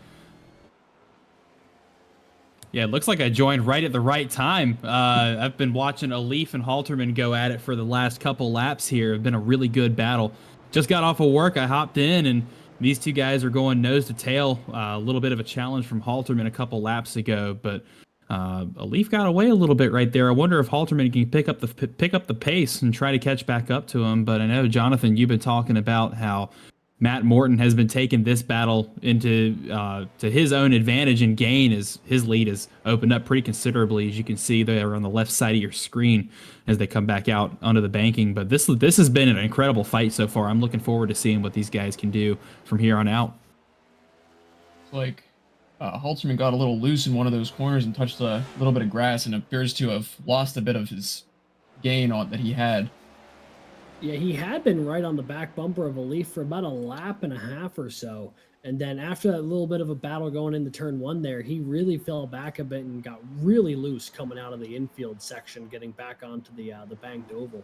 looks like I joined right at the right time. I've been watching Alif and Halterman go at it for the last couple laps here. It's been a really good battle. Just got off of work, I hopped in, and these two guys are going nose to tail. A little bit of a challenge from Halterman a couple laps ago, but Alif got away a little bit right there. I wonder if Halterman can pick up the pace and try to catch back up to him. But I know, Jonathan, you've been talking about how Matt Morton has been taking this battle into to his own advantage and gain, as his lead has opened up pretty considerably. As you can see there on the left side of your screen as they come back out onto the banking. But this has been an incredible fight so far. I'm looking forward to seeing what these guys can do from here on out. It's like Halterman got a little loose in one of those corners and touched a little bit of grass and appears to have lost a bit of his gain on that he had. Yeah, he had been right on the back bumper of Alif for about a lap and a half or so. And then after that little bit of a battle going into turn 1 there, he really fell back a bit and got really loose coming out of the infield section, getting back onto the banked oval.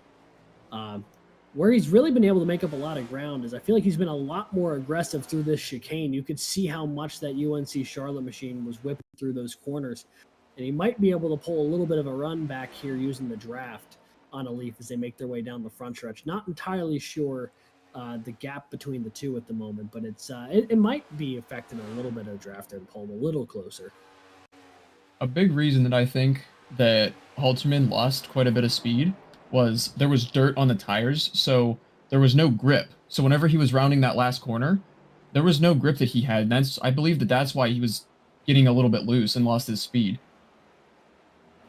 Where he's really been able to make up a lot of ground is I feel like he's been a lot more aggressive through this chicane. You could see how much that UNC Charlotte machine was whipping through those corners. And he might be able to pull a little bit of a run back here using the draft on Alif as they make their way down the front stretch. Not entirely sure the gap between the two at the moment, but it might be affecting a little bit of draft and pull him a little closer. A big reason that I think that Halterman lost quite a bit of speed was there was dirt on the tires, so there was no grip. So whenever he was rounding that last corner, there was no grip that he had. And I believe that's why he was getting a little bit loose and lost his speed.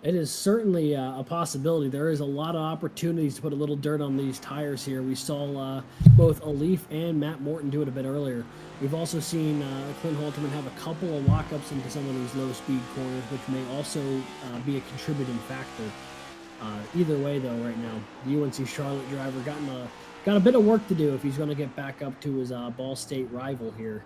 It is certainly a possibility. There is a lot of opportunities to put a little dirt on these tires here. We saw both Alif and Matt Morton do it a bit earlier. We've also seen Clint Halterman have a couple of walk-ups into some of these low-speed corners, which may also be a contributing factor. Either way, though, right now, the UNC Charlotte driver got a bit of work to do if he's going to get back up to his Ball State rival here.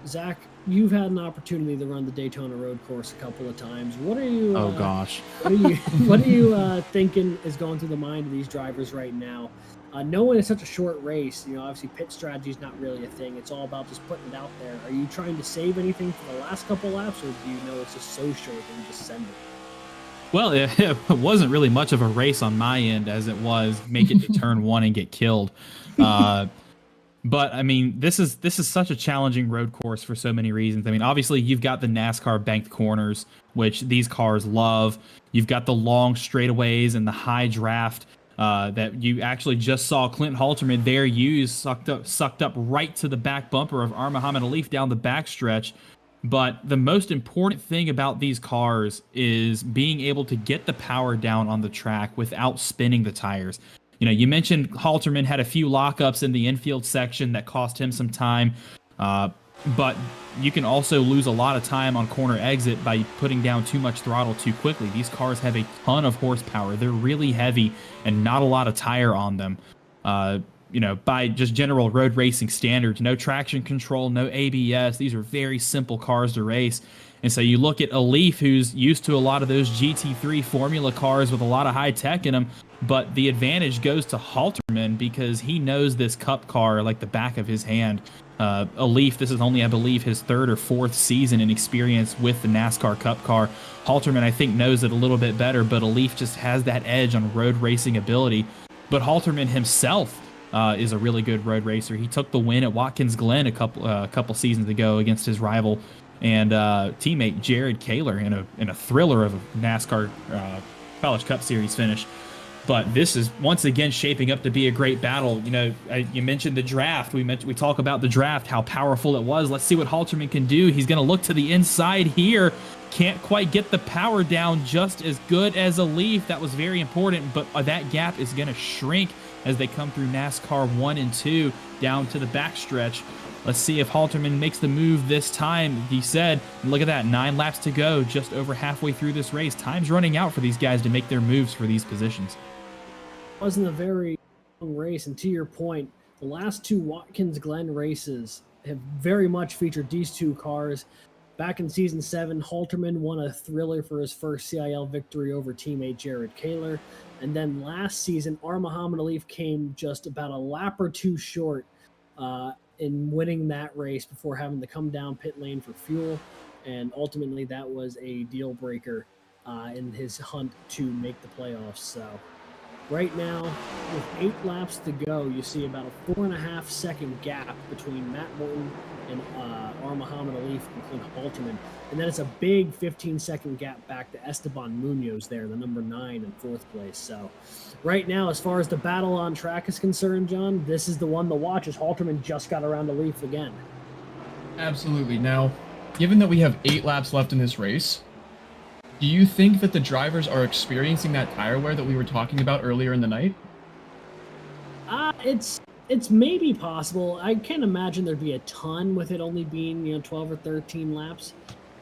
Zach, you've had an opportunity to run the Daytona road course a couple of times. What are you? Oh gosh. What are you thinking is going through the mind of these drivers right now? Knowing it's such a short race, obviously pit strategy is not really a thing. It's all about just putting it out there. Are you trying to save anything for the last couple laps, or do you know it's just so short that you just send it? Well, it wasn't really much of a race on my end as it was make it to turn 1 and get killed. But I mean, this is such a challenging road course for so many reasons. I mean, obviously you've got the NASCAR banked corners, which these cars love. You've got the long straightaways and the high draft that you actually just saw Clint Halterman there use sucked up right to the back bumper of Muhammad Alif down the backstretch. But the most important thing about these cars is being able to get the power down on the track without spinning the tires. You mentioned Halterman had a few lockups in the infield section that cost him some time, but you can also lose a lot of time on corner exit by putting down too much throttle too quickly. These cars have a ton of horsepower. They're really heavy and not a lot of tire on them. By just general road racing standards, no traction control, no ABS. These are very simple cars to race. And so you look at Alif, who's used to a lot of those GT3 Formula cars with a lot of high tech in them, but the advantage goes to Halterman because he knows this Cup car like the back of his hand. Alif, this is only, I believe, his third or fourth season in experience with the NASCAR Cup car. Halterman, I think, knows it a little bit better, but Alif just has that edge on road racing ability. But Halterman himself is a really good road racer. He took the win at Watkins Glen a couple seasons ago against his rival and teammate Jared Kaler in a thriller of a NASCAR College Cup Series finish. But this is once again shaping up to be a great battle. You know, you mentioned the draft. We talk about the draft, how powerful it was. Let's see what Halterman can do. He's going to look to the inside here. Can't quite get the power down just as good as Alif. That was very important, but that gap is going to shrink as they come through NASCAR 1 and 2 down to the backstretch. Let's see if Halterman makes the move this time. He said, look at that, 9 laps to go, just over halfway through this race. Time's running out for these guys to make their moves for these positions. Wasn't a very long race, and to your point, the last 2 Watkins Glen races have very much featured these 2 cars. Back in season 7, Halterman won a thriller for his first CIL victory over teammate Jared Kaler, and then last season, Muhammad Alif came just about a lap or 2 short in winning that race before having to come down pit lane for fuel, and ultimately that was a deal breaker in his hunt to make the playoffs. So right now, with 8 laps to go, you see about a 4.5 second gap between Matt Morton and Muhammad Alif and Clint Halterman. And then it's a big 15-second gap back to Esteban Munoz there, the number 9 in 4th place. So right now, as far as the battle on track is concerned, John, this is the one to watch as Halterman just got around Alif again. Absolutely. Now, given that we have 8 laps left in this race, do you think that the drivers are experiencing that tire wear that we were talking about earlier in the night? It's maybe possible. I can't imagine there'd be a ton with it only being 12 or 13 laps.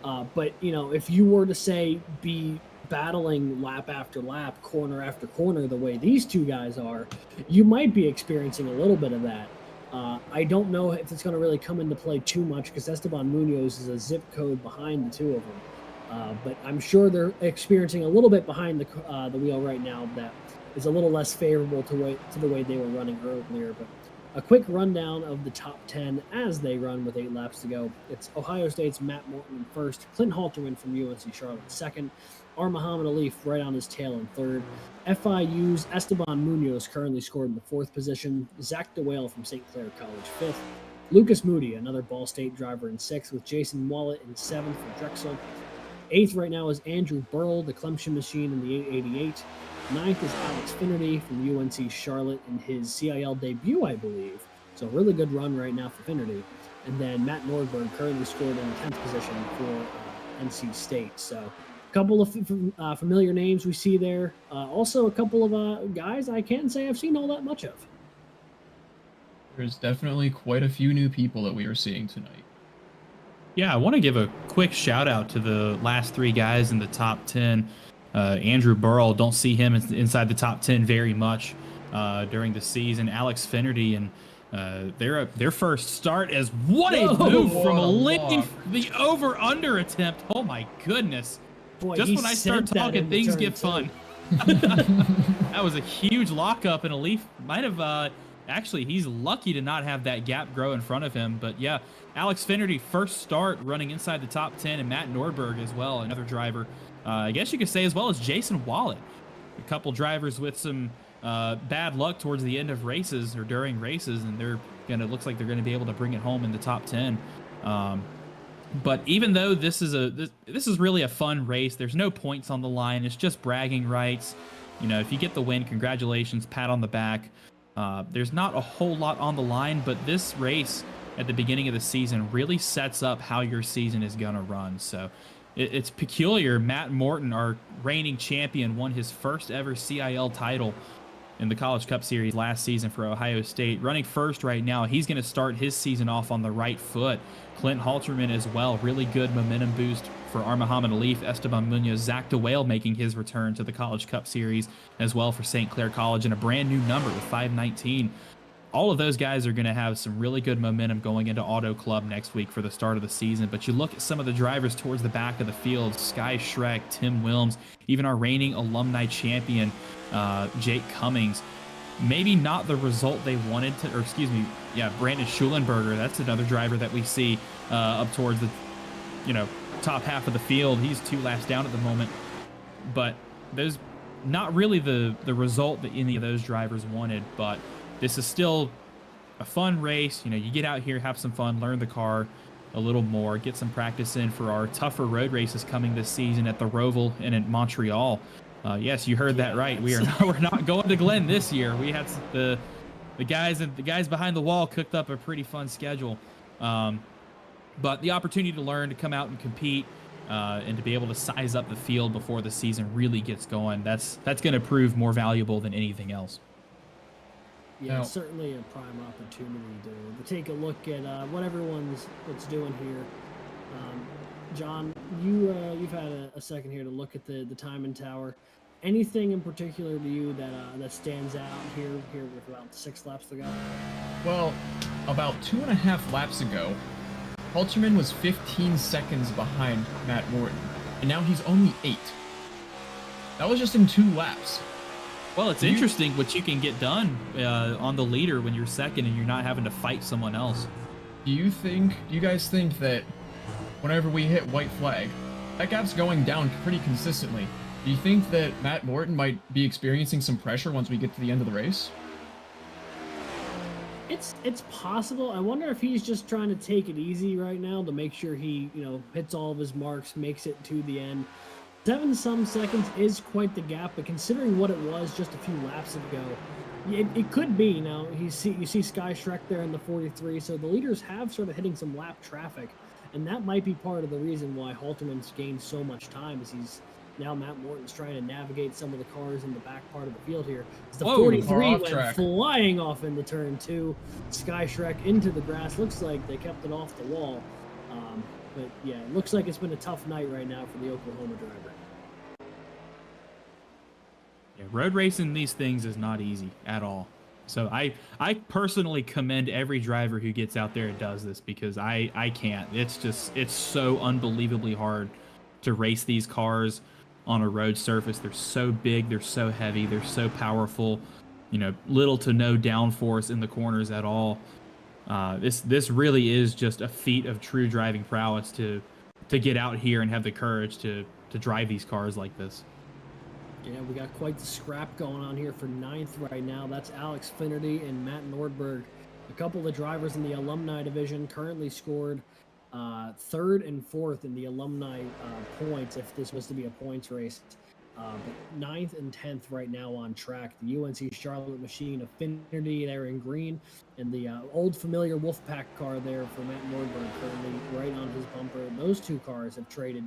But if you were to say be battling lap after lap, corner after corner, the way these 2 guys are, you might be experiencing a little bit of that. I don't know if it's going to really come into play too much because Esteban Munoz is a zip code behind the 2 of them. But I'm sure they're experiencing a little bit behind the wheel right now that is a little less favorable to the way they were running earlier. But a quick rundown of the top 10 as they run with 8 laps to go. It's Ohio State's Matt Morton in 1st, Clint Halterman from UNC Charlotte 2nd, Muhammad Alif right on his tail in 3rd, FIU's Esteban Munoz currently scored in the 4th position, Zach DeWale from St. Clair College 5th, Lucas Moody, another Ball State driver in 6th, with Jason Wallet in 7th for Drexel. 8th right now is Andrew Burl, the Clemson machine in the 888. 9th is Alex Finnerty from UNC Charlotte in his CIL debut, I believe. So really good run right now for Finnerty. And then Matt Nordberg currently scored in the 10th position for NC State. So a couple of familiar names we see there. Also a couple of guys I can't say I've seen all that much of. There's definitely quite a few new people that we are seeing tonight. Yeah, I want to give a quick shout out to the last 3 guys in the top 10. Andrew Burrell, don't see him inside the top 10 very much during the season. Alex Finnerty and their first start as what a move from Alif, the over-under attempt. Oh my goodness. Boy, just when I start talking, things get fun. That was a huge lockup, and Alif might have actually, he's lucky to not have that gap grow in front of him. But yeah, Alex Finnerty, first start running inside the top 10, and Matt Nordberg as well, another driver. I guess you could say as well as Jason Wallet. A couple drivers with some bad luck towards the end of races or during races, and looks like they're gonna be able to bring it home in the top 10. But even though this is really a fun race, there's no points on the line. It's just bragging rights. If you get the win, congratulations, pat on the back. There's not a whole lot on the line, but this race at the beginning of the season really sets up how your season is gonna run. So it's peculiar. Matt Morton, our reigning champion, won his first ever CIL title in the College Cup Series last season for Ohio State. Running first right now, he's going to start his season off on the right foot. Clint Halterman as well, really good momentum boost for Muhammad Alif. Esteban Munoz, Zach DeWale making his return to the College Cup Series as well for St. Clair College, and a brand new number with 519. all of those guys are going to have some really good momentum going into Auto Club next week for the start of the season. But you look at some of the drivers towards the back of the field, Sky Shrek, Tim Wilms, even our reigning alumni champion, Jake Cummings. Maybe not the result they wanted to, or excuse me, yeah, Brandon Schulenberger. That's another driver that we see up towards the, top half of the field. He's 2 laps down at the moment. But those, not really the result that any of those drivers wanted, but this is still a fun race. You get out here, have some fun, learn the car a little more, get some practice in for our tougher road races coming this season at the Roval and in Montreal. Yes, you heard that right. We're not going to Glen this year. We had the guys behind the wall cooked up a pretty fun schedule. But the opportunity to learn, to come out and compete, and to be able to size up the field before the season really gets going, that's going to prove more valuable than anything else. Yeah, certainly a prime opportunity to take a look at what everyone's doing here. John, you've had a second here to look at the timing tower. Anything in particular to you that stands out here with about 6 laps to go? Well, about 2.5 laps ago, Halterman was 15 seconds behind Matt Morton, and now he's only 8. That was just in 2 laps. Well, it's interesting what you can get done on the leader when you're second and you're not having to fight someone else. Do you guys think that whenever we hit white flag, that gap's going down pretty consistently? Do you think that Matt Morton might be experiencing some pressure once we get to the end of the race? It's possible. I wonder if he's just trying to take it easy right now to make sure he, hits all of his marks, makes it to the end. 7 some seconds is quite the gap, but considering what it was just a few laps ago, it could be. Now, you see Sky Shrek there in the 43, so the leaders have sort of hitting some lap traffic, and that might be part of the reason why Halterman's gained so much time, is now Matt Morton's trying to navigate some of the cars in the back part of the field here. As the 43 went flying off into turn 2, Sky Shrek into the grass. Looks like they kept it off the wall. But yeah, it looks like it's been a tough night right now for the Oklahoma driver. Yeah, road racing these things is not easy at all. So I personally commend every driver who gets out there and does this, because I can't. It's so unbelievably hard to race these cars on a road surface. They're so big, they're so heavy, they're so powerful. Little to no downforce in the corners at all. This really is just a feat of true driving prowess to get out here and have the courage to drive these cars like this. Yeah, we got quite the scrap going on here for 9th right now. That's Alex Finnerty and Matt Nordberg. A couple of the drivers in the alumni division currently scored 3rd and 4th in the alumni points, if this was to be a points race. But 9th and 10th right now on track. The UNC Charlotte machine of Finnerty there in green, and the old familiar Wolfpack car there for Matt Nordberg currently right on his bumper. Those 2 cars have traded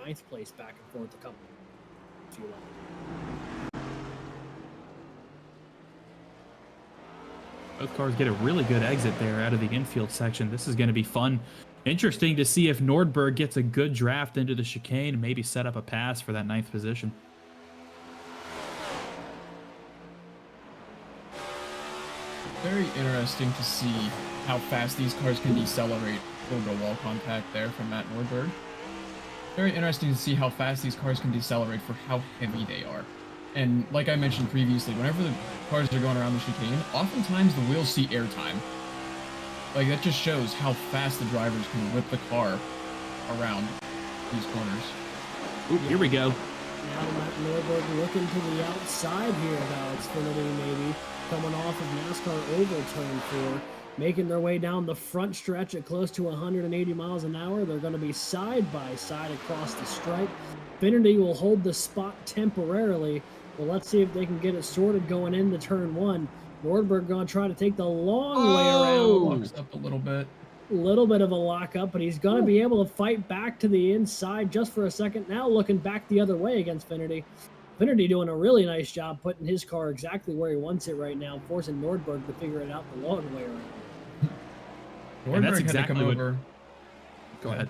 9th place back and forth a few laps. Both cars get a really good exit there out of the infield section. This is going to be fun. Interesting to see if Nordberg gets a good draft into the chicane and maybe set up a pass for that 9th position. Very interesting to see how fast these cars can decelerate over wall contact there from Matt Nordberg. Very interesting to see how fast these cars can decelerate for how heavy they are. And like I mentioned previously, whenever the cars are going around the chicane, oftentimes the wheels see airtime. Like, that just shows how fast the drivers can whip the car around these corners. Ooh, here we go. Now Matt Nordberg looking to the outside here of Alex Finnerty, maybe coming off of NASCAR Oval turn 4, making their way down the front stretch at close to 180 miles an hour. They're going to be side by side across the stripe. Finnerty will hold the spot temporarily. Well, let's see if they can get it sorted going into turn 1. Nordberg going to try to take the long way around. Locks up a little bit. Little bit of a lockup, but he's going to be able to fight back to the inside just for a second. Now looking back the other way against Finnerty. Finnerty doing a really nice job putting his car exactly where he wants it right now, forcing Nordberg to figure it out the long way around. Nordberg had to come over. Go ahead.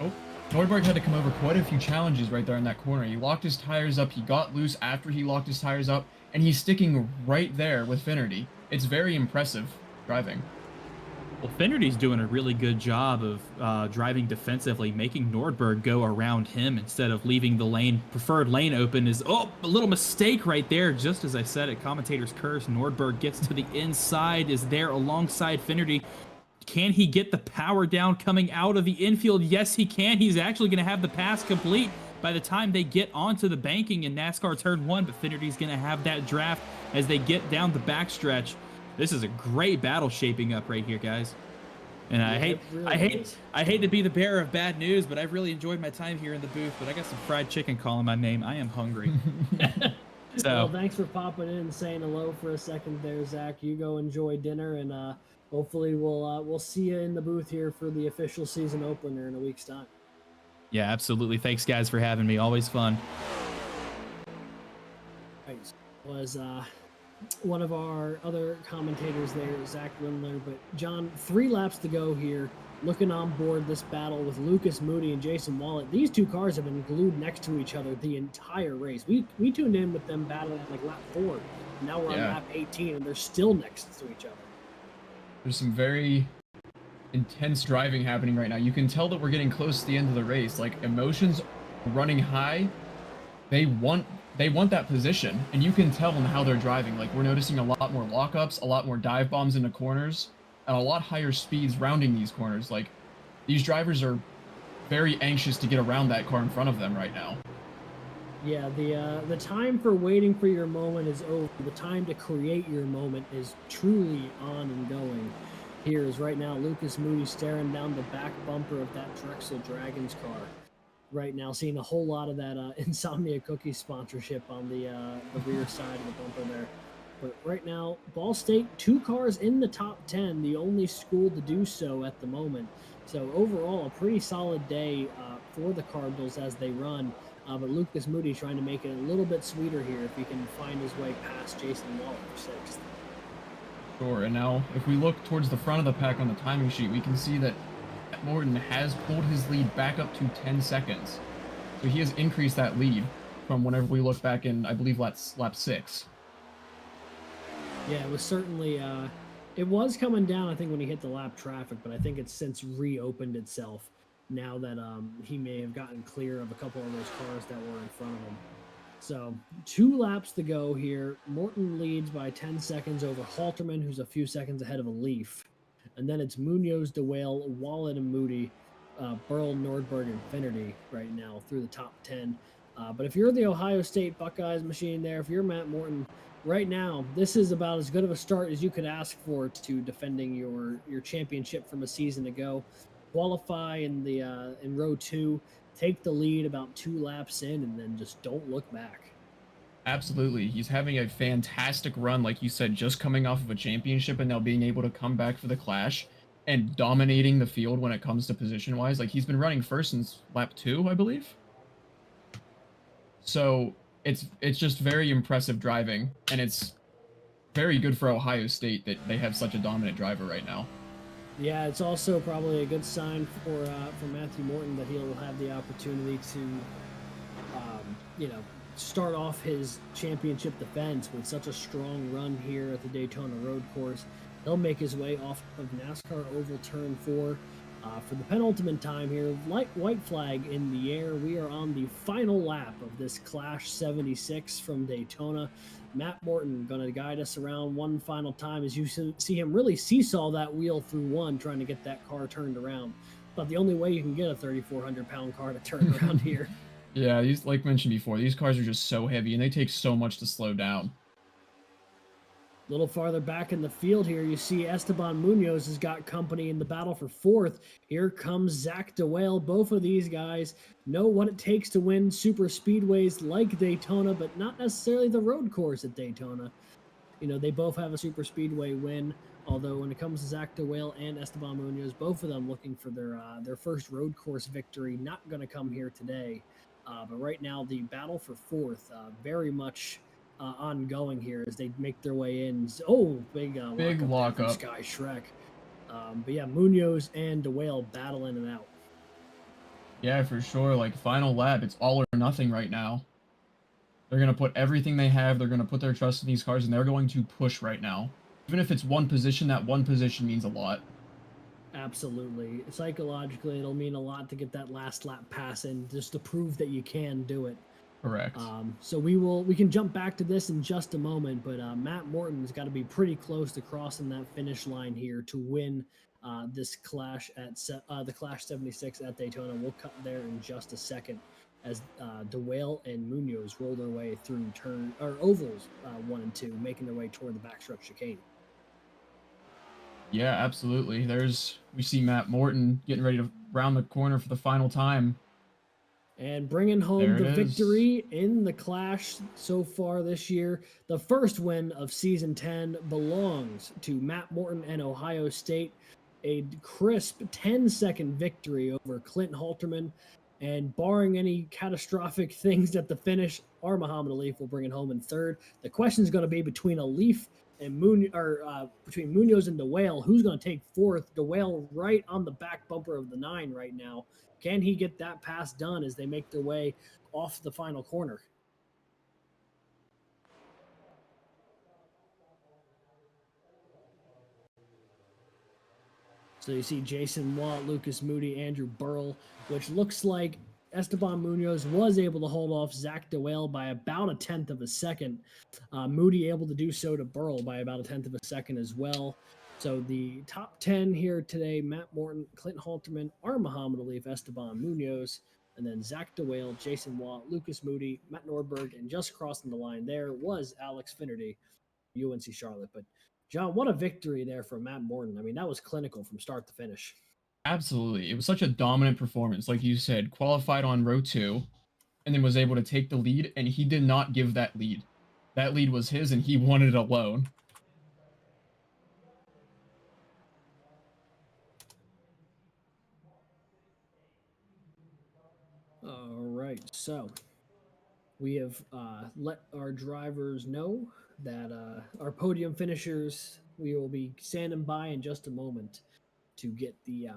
Oh, Nordberg had to come over quite a few challenges right there in that corner. He locked his tires up. He got loose after he locked his tires up, and he's sticking right there with Finnerty. It's very impressive driving. Well, Finnerty's doing a really good job of driving defensively, making Nordberg go around him instead of leaving the preferred lane open. A little mistake right there. Just as I said it, commentator's curse. Nordberg gets to the inside, is there alongside Finnerty. Can he get the power down coming out of the infield? Yes, he can. He's actually going to have the pass complete by the time they get onto the banking in NASCAR Turn 1, but Finnerty's going to have that draft as they get down the backstretch. This is a great battle shaping up right here, guys. And Yeah, I hate to be the bearer of bad news, but I've really enjoyed my time here in the booth. But I got some fried chicken calling my name. I am hungry. So, well, thanks for popping in and saying hello for a second there, Zach. You go enjoy dinner, and hopefully we'll see you in the booth here for the official season opener in a week's time. yeah, absolutely. Thanks, guys, for having me. Always fun. Right. Was one of our other commentators there, Zach Windler. But John, 3 laps to go here. Looking on board this battle with Lucas Moody and Jason Wallet. These 2 cars have been glued next to each other the entire race. We tuned in with them battling at like lap 4. Now we're on lap 18, and they're still next to each other. There's some very intense driving happening right now. You can tell that we're getting close to the end of the race. Like, emotions running high. They want that position, and you can tell in how they're driving. Like, we're noticing a lot more lockups, a lot more dive bombs into corners, and a lot higher speeds rounding these corners. Like, these drivers are very anxious to get around that car in front of them right now. Yeah, the time for waiting for your moment is over. The time to create your moment is truly on and going. Here is right now Lucas Moody staring down the back bumper of that Drexel Dragons car. Right now, seeing a whole lot of that Insomnia Cookies sponsorship on the rear side of the bumper there. But right now, Ball State, 2 cars in the top 10, the only school to do so at the moment. So overall, a pretty solid day for the Cardinals as they run. But Lucas Moody trying to make it a little bit sweeter here if he can find his way past Jason Waller for 6th. Sure, and now if we look towards the front of the pack on the timing sheet, we can see that Morton has pulled his lead back up to 10 seconds. So he has increased that lead from whenever we look back in, I believe, lap 6. Yeah, it was certainly, it was coming down, I think, when he hit the lap traffic, but I think it's since reopened itself now that he may have gotten clear of a couple of those cars that were in front of him. So 2 laps to go here. Morton leads by 10 seconds over Halterman, who's a few seconds ahead of a Leaf. And then it's Munoz, DeWale, Wallet, and Moody, Burl, Nordberg, and Finnerty right now through the top 10. But if you're the Ohio State Buckeyes machine there, if you're Matt Morton, right now, this is about as good of a start as you could ask for to defending your championship from a season ago. Qualify in row 2, take the lead about 2 laps in, and then just don't look back. Absolutely. He's having a fantastic run, like you said, just coming off of a championship and now being able to come back for the Clash and dominating the field when it comes to position-wise. Like, he's been running first since lap 2, I believe. So it's just very impressive driving, and it's very good for Ohio State that they have such a dominant driver right now. Yeah, it's also probably a good sign for Matthew Morton that he'll have the opportunity to, start off his championship defense with such a strong run here at the Daytona Road Course. He'll make his way off of NASCAR Oval Turn 4 for the penultimate time here. Light white flag in the air. We are on the final lap of this Clash 76 from Daytona. Matt Morton going to guide us around one final time as you see him really seesaw that wheel through one, trying to get that car turned around. But the only way you can get a 3,400-pound car to turn around here. Yeah, like mentioned before, these cars are just so heavy, and they take so much to slow down. A little farther back in the field here, you see Esteban Munoz has got company in the battle for 4th. Here comes Zach DeWale. Both of these guys know what it takes to win super speedways like Daytona, but not necessarily the road course at Daytona. You know, they both have a super speedway win, although when it comes to Zach DeWale and Esteban Munoz, both of them looking for their first road course victory. Not going to come here today. But right now, the battle for 4th, very much ongoing here as they make their way in. Oh, big lockup. Sky Shrek. But yeah, Munoz and DeWale battling it out. Yeah, for sure. Like, final lap, it's all or nothing right now. They're going to put everything they have, they're going to put their trust in these cars, and they're going to push right now. Even if it's one position, that one position means a lot. Absolutely. Psychologically, it'll mean a lot to get that last lap pass in, just to prove that you can do it. Correct. So we can jump back to this in just a moment, but Matt Morton's got to be pretty close to crossing that finish line here to win this Clash at the Clash 76 at Daytona. We'll cut there in just a second as DeWale and Munoz roll their way through ovals 1 and 2, making their way toward the backstretch chicane. Yeah, absolutely. We see Matt Morton getting ready to round the corner for the final time. And bringing home the victory in the Clash so far this year. The first win of Season 10 belongs to Matt Morton and Ohio State. A crisp 10-second victory over Clint Halterman. And barring any catastrophic things at the finish, our Muhammad Alif will bring it home in third. The question is going to be between Alif and between Munoz and DeWale. Who's going to take fourth? DeWale right on the back bumper of the 9 right now. Can he get that pass done as they make their way off the final corner? So you see Jason Watt, Lucas Moody, Andrew Burrell, which looks like Esteban Munoz was able to hold off Zach DeWale by about a 1/10 of a second. Moody able to do so to Burrell by about a 1/10 of a second as well. So the top 10 here today: Matt Morton, Clint Halterman, R. Muhammad Alif, Esteban Munoz, and then Zach DeWale, Jason Watt, Lucas Moody, Matt Nordberg, and just crossing the line there was Alex Finnerty, UNC Charlotte. But John, what a victory there for Matt Morton. I mean, that was clinical from start to finish. Absolutely. It was such a dominant performance. Like you said, qualified on row 2 and then was able to take the lead, and he did not give that lead. That lead was his, and he won it alone. All right, so we have let our drivers know that our podium finishers, we will be standing by in just a moment to get the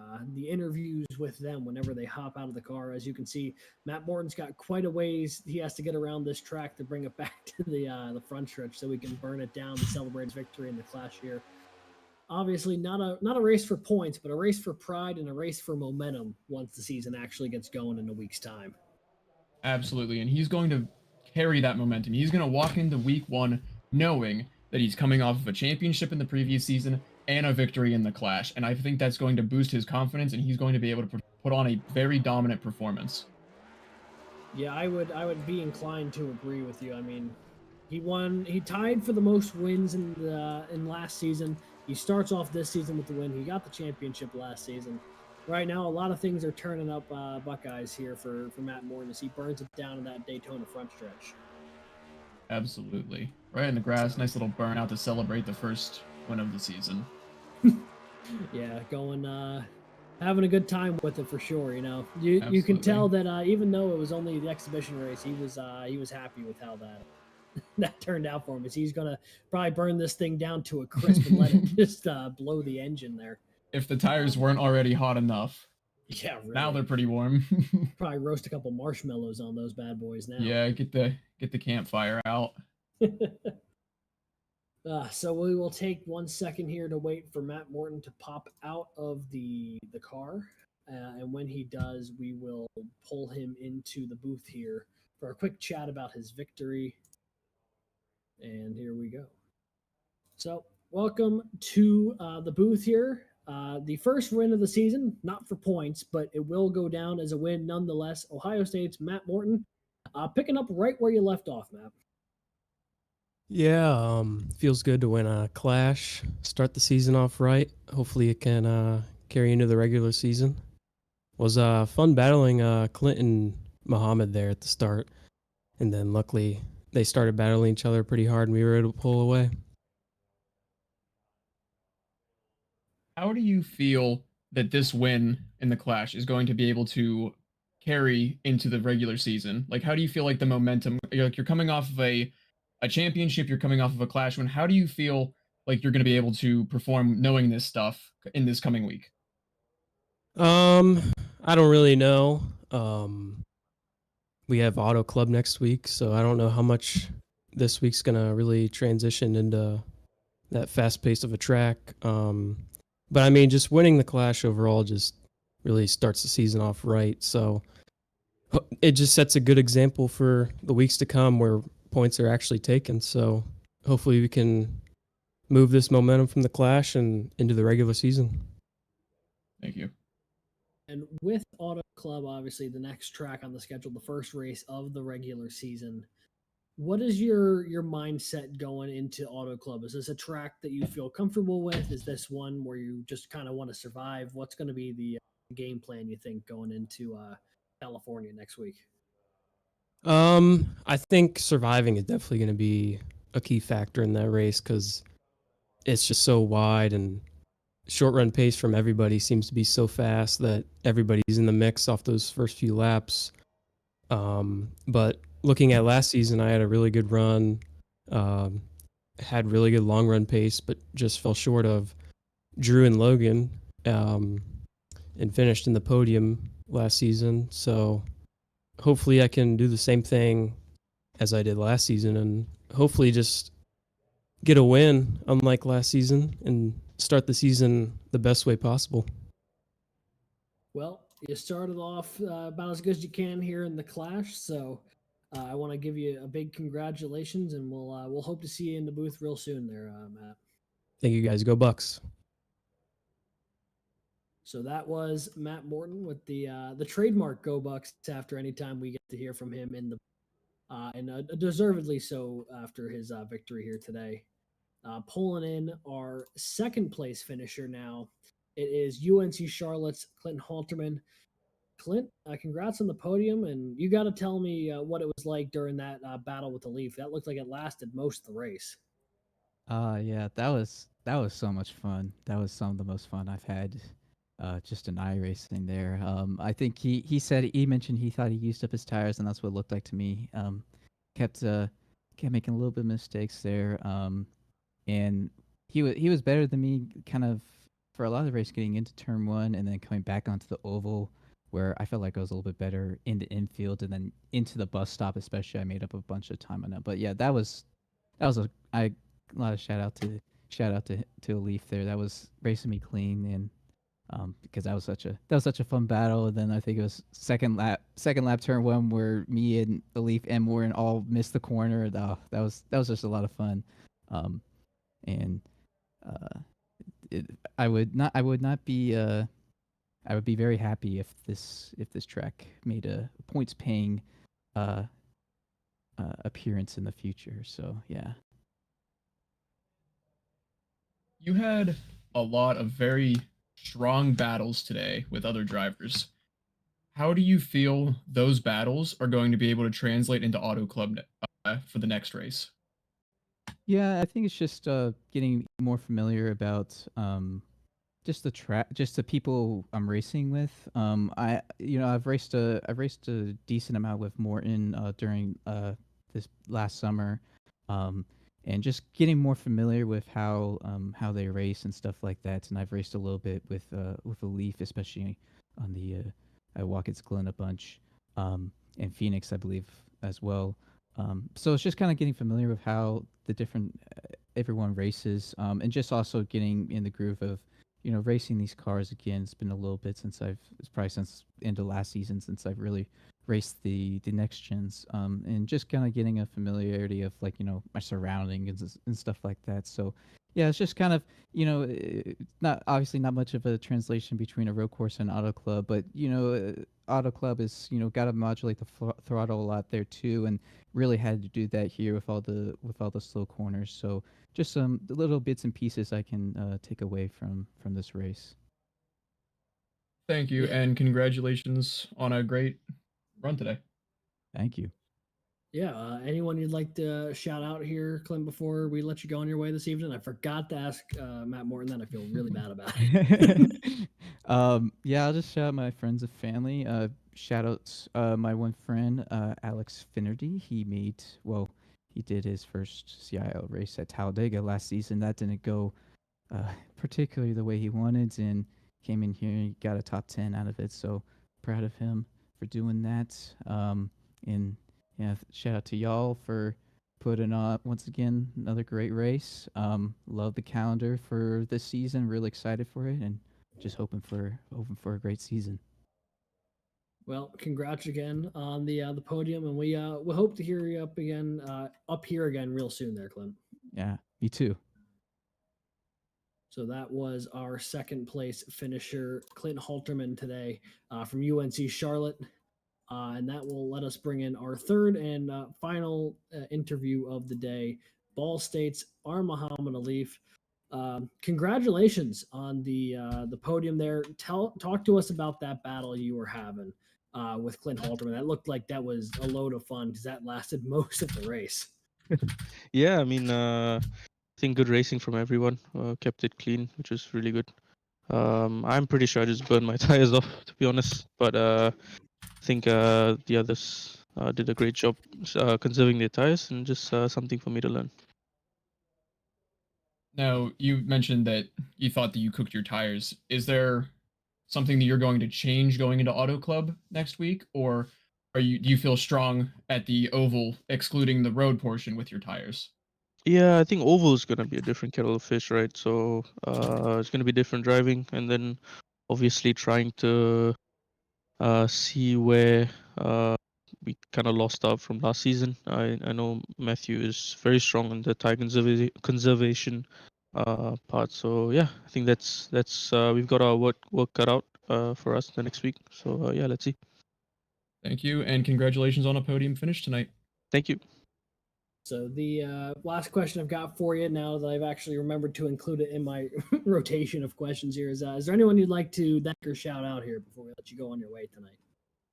interviews with them whenever they hop out of the car. As you can see, Matt Morton's got quite a ways he has to get around this track to bring it back to the front stretch so we can burn it down to celebrate his victory in the Clash here. Obviously, not a race for points, but a race for pride and a race for momentum once the season actually gets going in a week's time. Absolutely, and he's going to carry that momentum. He's going to walk into week 1 knowing that he's coming off of a championship in the previous season and a victory in the Clash, and I think that's going to boost his confidence, and he's going to be able to put on a very dominant performance. Yeah, I would be inclined to agree with you. I mean, he tied for the most wins in last season. He starts off this season with the win. He got the championship last season. Right now, a lot of things are turning up Buckeyes here for Matt Morton as he burns it down in that Daytona front stretch. Absolutely. Right in the grass, nice little burnout to celebrate the first win of the season. Yeah, having a good time with it for sure. You know, you can tell that even though it was only the exhibition race, he was happy with how that turned out for him. As he's gonna probably burn this thing down to a crisp and let it just blow the engine there. If the tires weren't already hot enough. Yeah, really. Now they're pretty warm. Probably roast a couple marshmallows on those bad boys now. Yeah, get the campfire out. So we will take 1 second here to wait for Matt Morton to pop out of the car. And when he does, we will pull him into the booth here for a quick chat about his victory. And here we go. So welcome to the booth here. The first win of the season, not for points, but it will go down as a win nonetheless. Ohio State's Matt Morton, picking up right where you left off, Matt. Yeah, feels good to win a Clash, start the season off right. Hopefully it can carry into the regular season. Was fun battling Clint and Muhammad there at the start. And then luckily they started battling each other pretty hard and we were able to pull away. How do you feel that this win in the Clash is going to be able to carry into the regular season? Like, how do you feel like the momentum, you're coming off of a championship, you're coming off of a Clash win. How do you feel like you're going to be able to perform knowing this stuff in this coming week? I don't really know. We have Auto Club next week, so I don't know how much this week's going to really transition into that fast pace of a track. But I mean, just winning the Clash overall just really starts the season off right. So it just sets a good example for the weeks to come where points are actually taken. So hopefully we can move this momentum from the Clash and into the regular season. Thank you. And with Auto Club, obviously the next track on the schedule, the first race of the regular season. What is your mindset going into Auto Club? Is this a track that you feel comfortable with? Is this one where you just kind of want to survive? What's going to be the game plan you think going into California next week? I think surviving is definitely going to be a key factor in that race because it's just so wide and short run pace from everybody seems to be so fast that everybody's in the mix off those first few laps. But looking at last season, I had a really good run, um, had really good long run pace, but just fell short of Drew and Logan, and finished in the podium last season. So hopefully I can do the same thing as I did last season and hopefully just get a win unlike last season and start the season the best way possible. Well, you started off about as good as you can here in the Clash, so I want to give you a big congratulations, and we'll hope to see you in the booth real soon, there, Matt. Thank you guys. Go Bucks. So that was Matt Morton with the trademark Go Bucks. After any time we get to hear from him in the and deservedly so after his victory here today. Pulling in our second place finisher now. It is UNC Charlotte's Clinton Halterman. Clint, congrats on the podium, and you got to tell me what it was like during that battle with the Leaf. That looked like it lasted most of the race. Yeah, that was so much fun. That was some of the most fun I've had. Just an iRacing there. I think he mentioned he thought he used up his tires, and that's what it looked like to me. Kept kept making a little bit of mistakes there. And he was better than me, kind of for a lot of the race getting into turn one, and then coming back onto the oval, where I felt like I was a little bit better in the infield, and then into the bus stop, especially. I made up a bunch of time on that. But yeah, that was a lot of shout out to Leaf there. That was racing me clean, and because that was such a fun battle. And then I think it was second lap turn one where me and Leaf and Warren all missed the corner. Oh, that was just a lot of fun. And uh, I would not be I would be very happy if this track made a points paying uh, appearance in the future. So yeah. You had a lot of very strong battles today with other drivers. How do you feel those battles are going to be able to translate into Auto Club for the next race? Yeah, I think it's just getting more familiar about just just the people I'm racing with. I've raced a decent amount with Morton during this last summer, um, and just getting more familiar with how they race and stuff like that. And I've raced a little bit with a Leaf, especially on the at Watkins Glen a bunch, and Phoenix, I believe, as well. So it's just kind of getting familiar with how the different everyone races, and just also getting in the groove of racing these cars again. It's been a little bit it's probably since into last season since I've really raced the next gens, and just kind of getting a familiarity of like my surroundings and stuff like that. So yeah, it's just kind of not obviously not much of a translation between a road course and auto club, but auto club is got to modulate the throttle a lot there too, and really had to do that here with all the slow corners. So just some little bits and pieces I can take away from this race. Thank you, Yeah, and congratulations on a great run today. Thank you. yeah. Anyone you'd like to shout out here, Clint, before we let you go on your way this evening? I forgot to ask Matt Morton that. I feel really bad about it. Yeah, I'll just shout out my friends and family. Shout out my one friend, Alex Finnerty. He did his first CIL race at Talladega last season. That didn't go particularly the way he wanted, and came in here and got a top 10 out of it. So proud of him for doing that. And yeah, shout out to y'all for put in once again another great race. Love the calendar for this season. Really excited for it, and just hoping for a great season. Well, congrats again on the podium, and we hope to hear you up here again real soon, there, Clint. Yeah, me too. So that was our second place finisher, Clint Halterman, today from UNC Charlotte. And that will let us bring in our third and final interview of the day. Ball State's R. Muhammad Alif. Congratulations on the podium there. Talk to us about that battle you were having with Clint Halterman. That looked like that was a load of fun because that lasted most of the race. Yeah, I mean, I think good racing from everyone. Kept it clean, which was really good. I'm pretty sure I just burned my tires off, to be honest. But I think the others did a great job conserving their tires, and just something for me to learn. Now, you mentioned that you thought that you cooked your tires. Is there something that you're going to change going into Auto Club next week, or do you feel strong at the oval, excluding the road portion with your tires? Yeah, I think oval is gonna be a different kettle of fish, right? So it's gonna be different driving, and then obviously trying to see where we kind of lost out from last season. I know Matthew is very strong on the tire conservation part. So yeah, I think that's we've got our work cut out for us the next week. So yeah, let's see. Thank you, and congratulations on a podium finish tonight. Thank you. So the last question I've got for you, now that I've actually remembered to include it in my rotation of questions here, is there anyone you'd like to thank or shout out here before we let you go on your way tonight?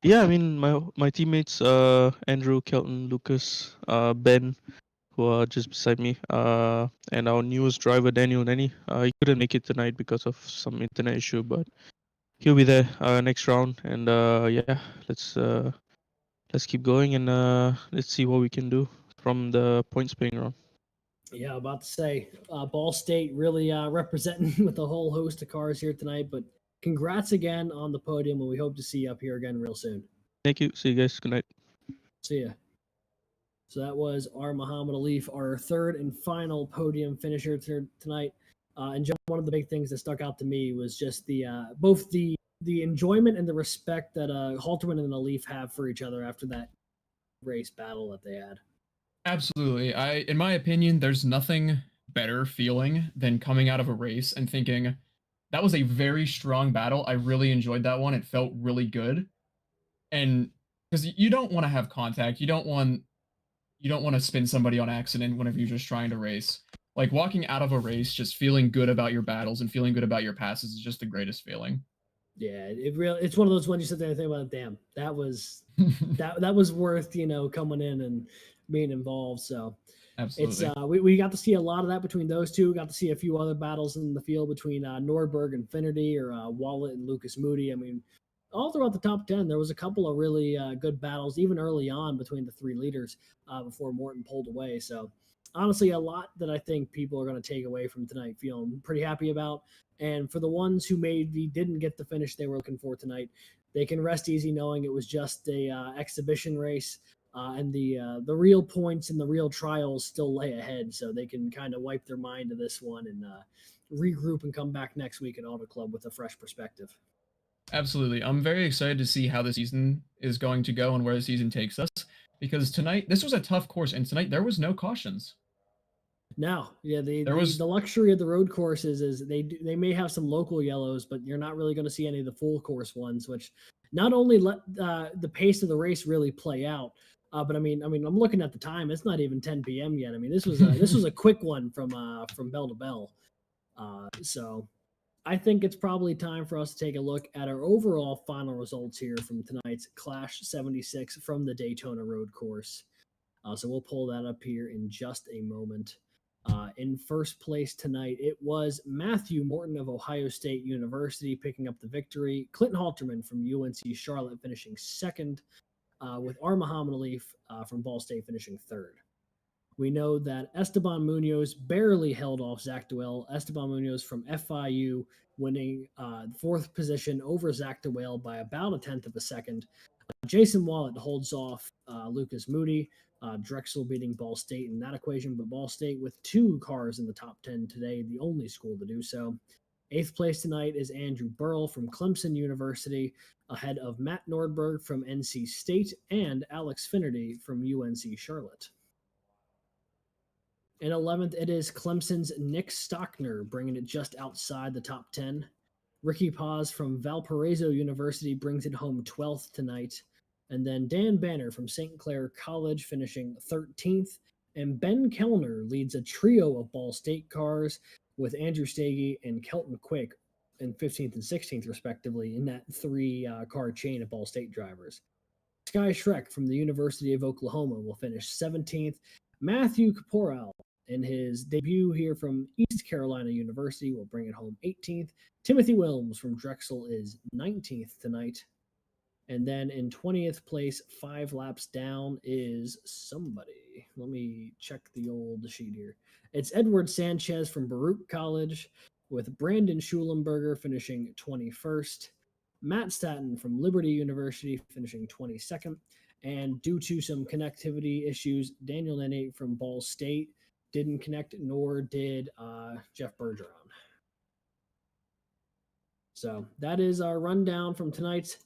Yeah, I mean my teammates Andrew, Kelton, Lucas, Ben, who are just beside me, and our newest driver Daniel Nenny. He couldn't make it tonight because of some internet issue, but he'll be there next round. And yeah, let's keep going, and let's see what we can do from the points paying round. Yeah, about to say, Ball State really representing with a whole host of cars here tonight. But congrats again on the podium, and we hope to see you up here again real soon. Thank you. See you guys. Good night. See ya. So that was our Muhammad Alif, our third and final podium finisher tonight. And John, one of the big things that stuck out to me was just the both the enjoyment and the respect that Halterman and Alif have for each other after that race battle that they had. Absolutely. In my opinion, there's nothing better feeling than coming out of a race and thinking, that was a very strong battle. I really enjoyed that one. It felt really good. And because you don't want to have contact, you don't want to spin somebody on accident whenever you're just trying to race. Like walking out of a race, just feeling good about your battles and feeling good about your passes is just the greatest feeling. Yeah, it's one of those ones you sit there and think about. Damn, that was that was worth coming in and being involved. So Absolutely. it's we got to see a lot of that between those two. We got to see a few other battles in the field between Norberg and Finnerty, or Wallet and Lucas Moody. I mean, all throughout the top 10, there was a couple of really good battles, even early on between the three leaders before Morton pulled away. So honestly, a lot that I think people are going to take away from tonight, feeling pretty happy about. And for the ones who maybe didn't get the finish they were looking for tonight, they can rest easy knowing it was just a exhibition race, and the real points and the real trials still lay ahead. So they can kind of wipe their mind to this one and regroup and come back next week at Auto Club with a fresh perspective. Absolutely. I'm very excited to see how the season is going to go and where the season takes us, because tonight, this was a tough course, and tonight there was no cautions. No, yeah, the luxury of the road courses is they may have some local yellows, but you're not really going to see any of the full course ones, which not only let the pace of the race really play out, but I mean, I'm looking at the time; it's not even 10 p.m. yet. I mean, this was a quick one from bell to bell. So I think it's probably time for us to take a look at our overall final results here from tonight's Clash 76 from the Daytona Road Course. So we'll pull that up here in just a moment. In first place tonight, it was Matthew Morton of Ohio State University picking up the victory. Clinton Halterman from UNC Charlotte finishing second, with R. Muhammad Alif from Ball State finishing third. We know that Esteban Munoz barely held off Zach Duell. Esteban Munoz from FIU winning fourth position over Zach Duell by about a tenth of a second. Jason Wallet holds off Lucas Moody Drexel beating Ball State in that equation, but Ball State with 2 cars in the top 10 today, the only school to do so. 8th place tonight is Andrew Burrell from Clemson University, ahead of Matt Nordberg from NC State and Alex Finnerty from UNC Charlotte. In 11th, it is Clemson's Nick Stockner, bringing it just outside the top 10. Ricky Paz from Valparaiso University brings it home 12th tonight. And then Dan Banner from St. Clair College finishing 13th. And Ben Kellner leads a trio of Ball State cars with Andrew Stagey and Kelton Quick in 15th and 16th, respectively, in that 3-car chain of Ball State drivers. Sky Schreck from the University of Oklahoma will finish 17th. Matthew Caporal in his debut here from East Carolina University will bring it home 18th. Timothy Wilms from Drexel is 19th tonight. And then in 20th place, 5 laps down, is somebody. Let me check the old sheet here. It's Edward Sanchez from Baruch College, with Brandon Schulenberger finishing 21st. Matt Staton from Liberty University finishing 22nd. And due to some connectivity issues, Daniel Nene from Ball State didn't connect, nor did Jeff Bergeron. So that is our rundown from tonight's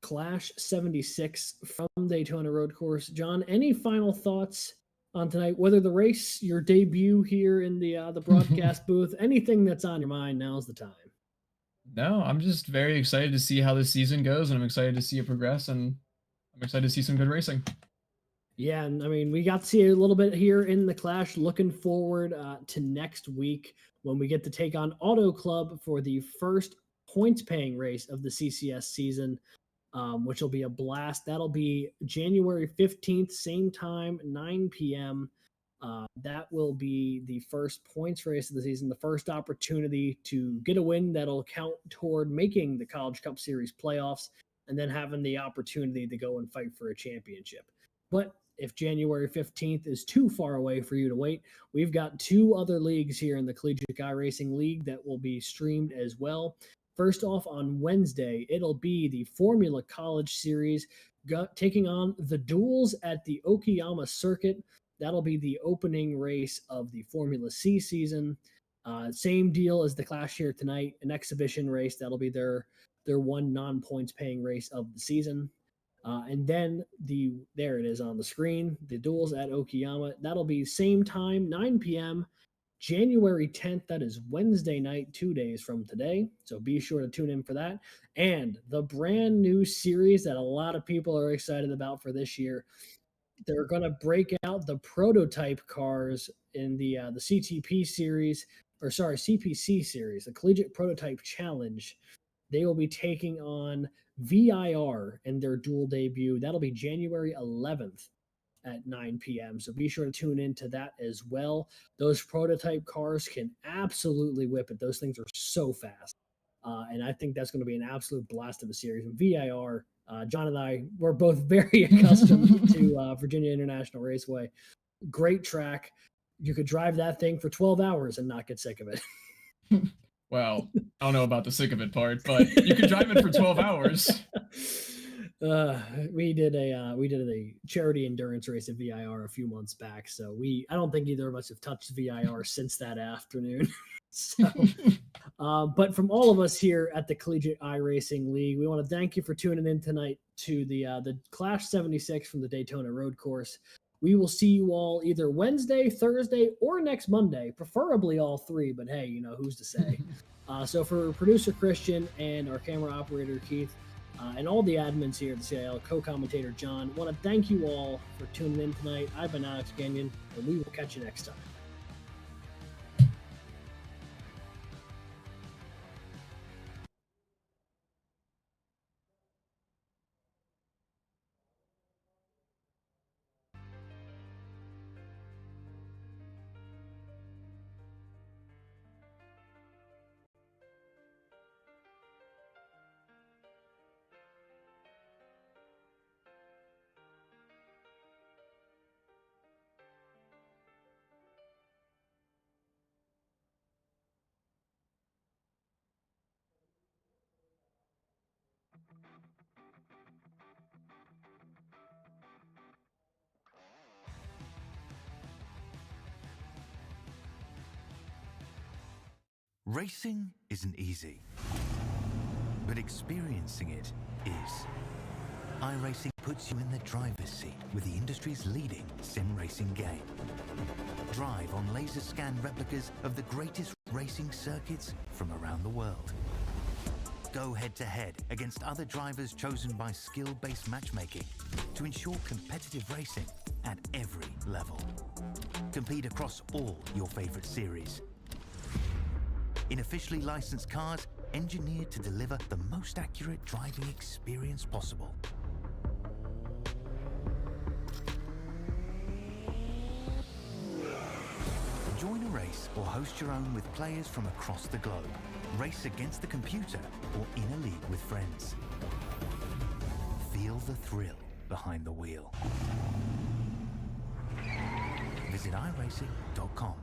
Clash 76 from Daytona Road Course. John, any final thoughts on tonight? Whether the race, your debut here in the broadcast booth, anything that's on your mind, now's the time. No, I'm just very excited to see how this season goes, and I'm excited to see it progress, and I'm excited to see some good racing. Yeah, and I mean, we got to see a little bit here in the Clash. Looking forward to next week when we get to take on Auto Club for the first points-paying race of the CCS season, which will be a blast. That'll be January 15th, same time, 9 p.m. That will be the first points race of the season, the first opportunity to get a win that'll count toward making the College Cup Series playoffs, and then having the opportunity to go and fight for a championship. But if January 15th is too far away for you to wait, we've got 2 other leagues here in the Collegiate iRacing League that will be streamed as well. First off, on Wednesday, it'll be the Formula College Series taking on the duels at the Okayama Circuit. That'll be the opening race of the Formula C season. Same deal as the Clash here tonight, an exhibition race. That'll be their one non-points paying race of the season. And then there it is on the screen, the duels at Okayama. That'll be same time, 9 p.m., January 10th. That is Wednesday night, 2 days from today. So be sure to tune in for that. And the brand new series that a lot of people are excited about for this year, they're going to break out the prototype cars in the CTP series, CPC series, the Collegiate Prototype Challenge. They will be taking on VIR in their dual debut. That'll be January 11th at 9 p.m. So be sure to tune into that as well. Those prototype cars can absolutely whip it. Those things are so fast. And I think that's going to be an absolute blast of a series. And VIR, John and I were both very accustomed to Virginia International Raceway. Great track. You could drive that thing for 12 hours and not get sick of it. Well, I don't know about the sick of it part, but you can drive it for 12 hours. We did a charity endurance race at VIR a few months back, so I don't think either of us have touched VIR since that afternoon. So, but from all of us here at the Collegiate iRacing League, we want to thank you for tuning in tonight to the Clash 76 from the Daytona Road Course. We will see you all either Wednesday, Thursday, or next Monday, preferably all 3, but hey, who's to say? So for producer Christian and our camera operator Keith, and all the admins here at the CIL, co-commentator John, want to thank you all for tuning in tonight. I've been Alex Gagnon, and we will catch you next time. Racing isn't easy, but experiencing it is. iRacing puts you in the driver's seat with the industry's leading sim racing game. Drive on laser scan replicas of the greatest racing circuits from around the world. Go head-to-head against other drivers chosen by skill-based matchmaking to ensure competitive racing at every level. Compete across all your favorite series. In officially licensed cars, engineered to deliver the most accurate driving experience possible. Join a race or host your own with players from across the globe. Race against the computer or in a league with friends. Feel the thrill behind the wheel. Visit iRacing.com.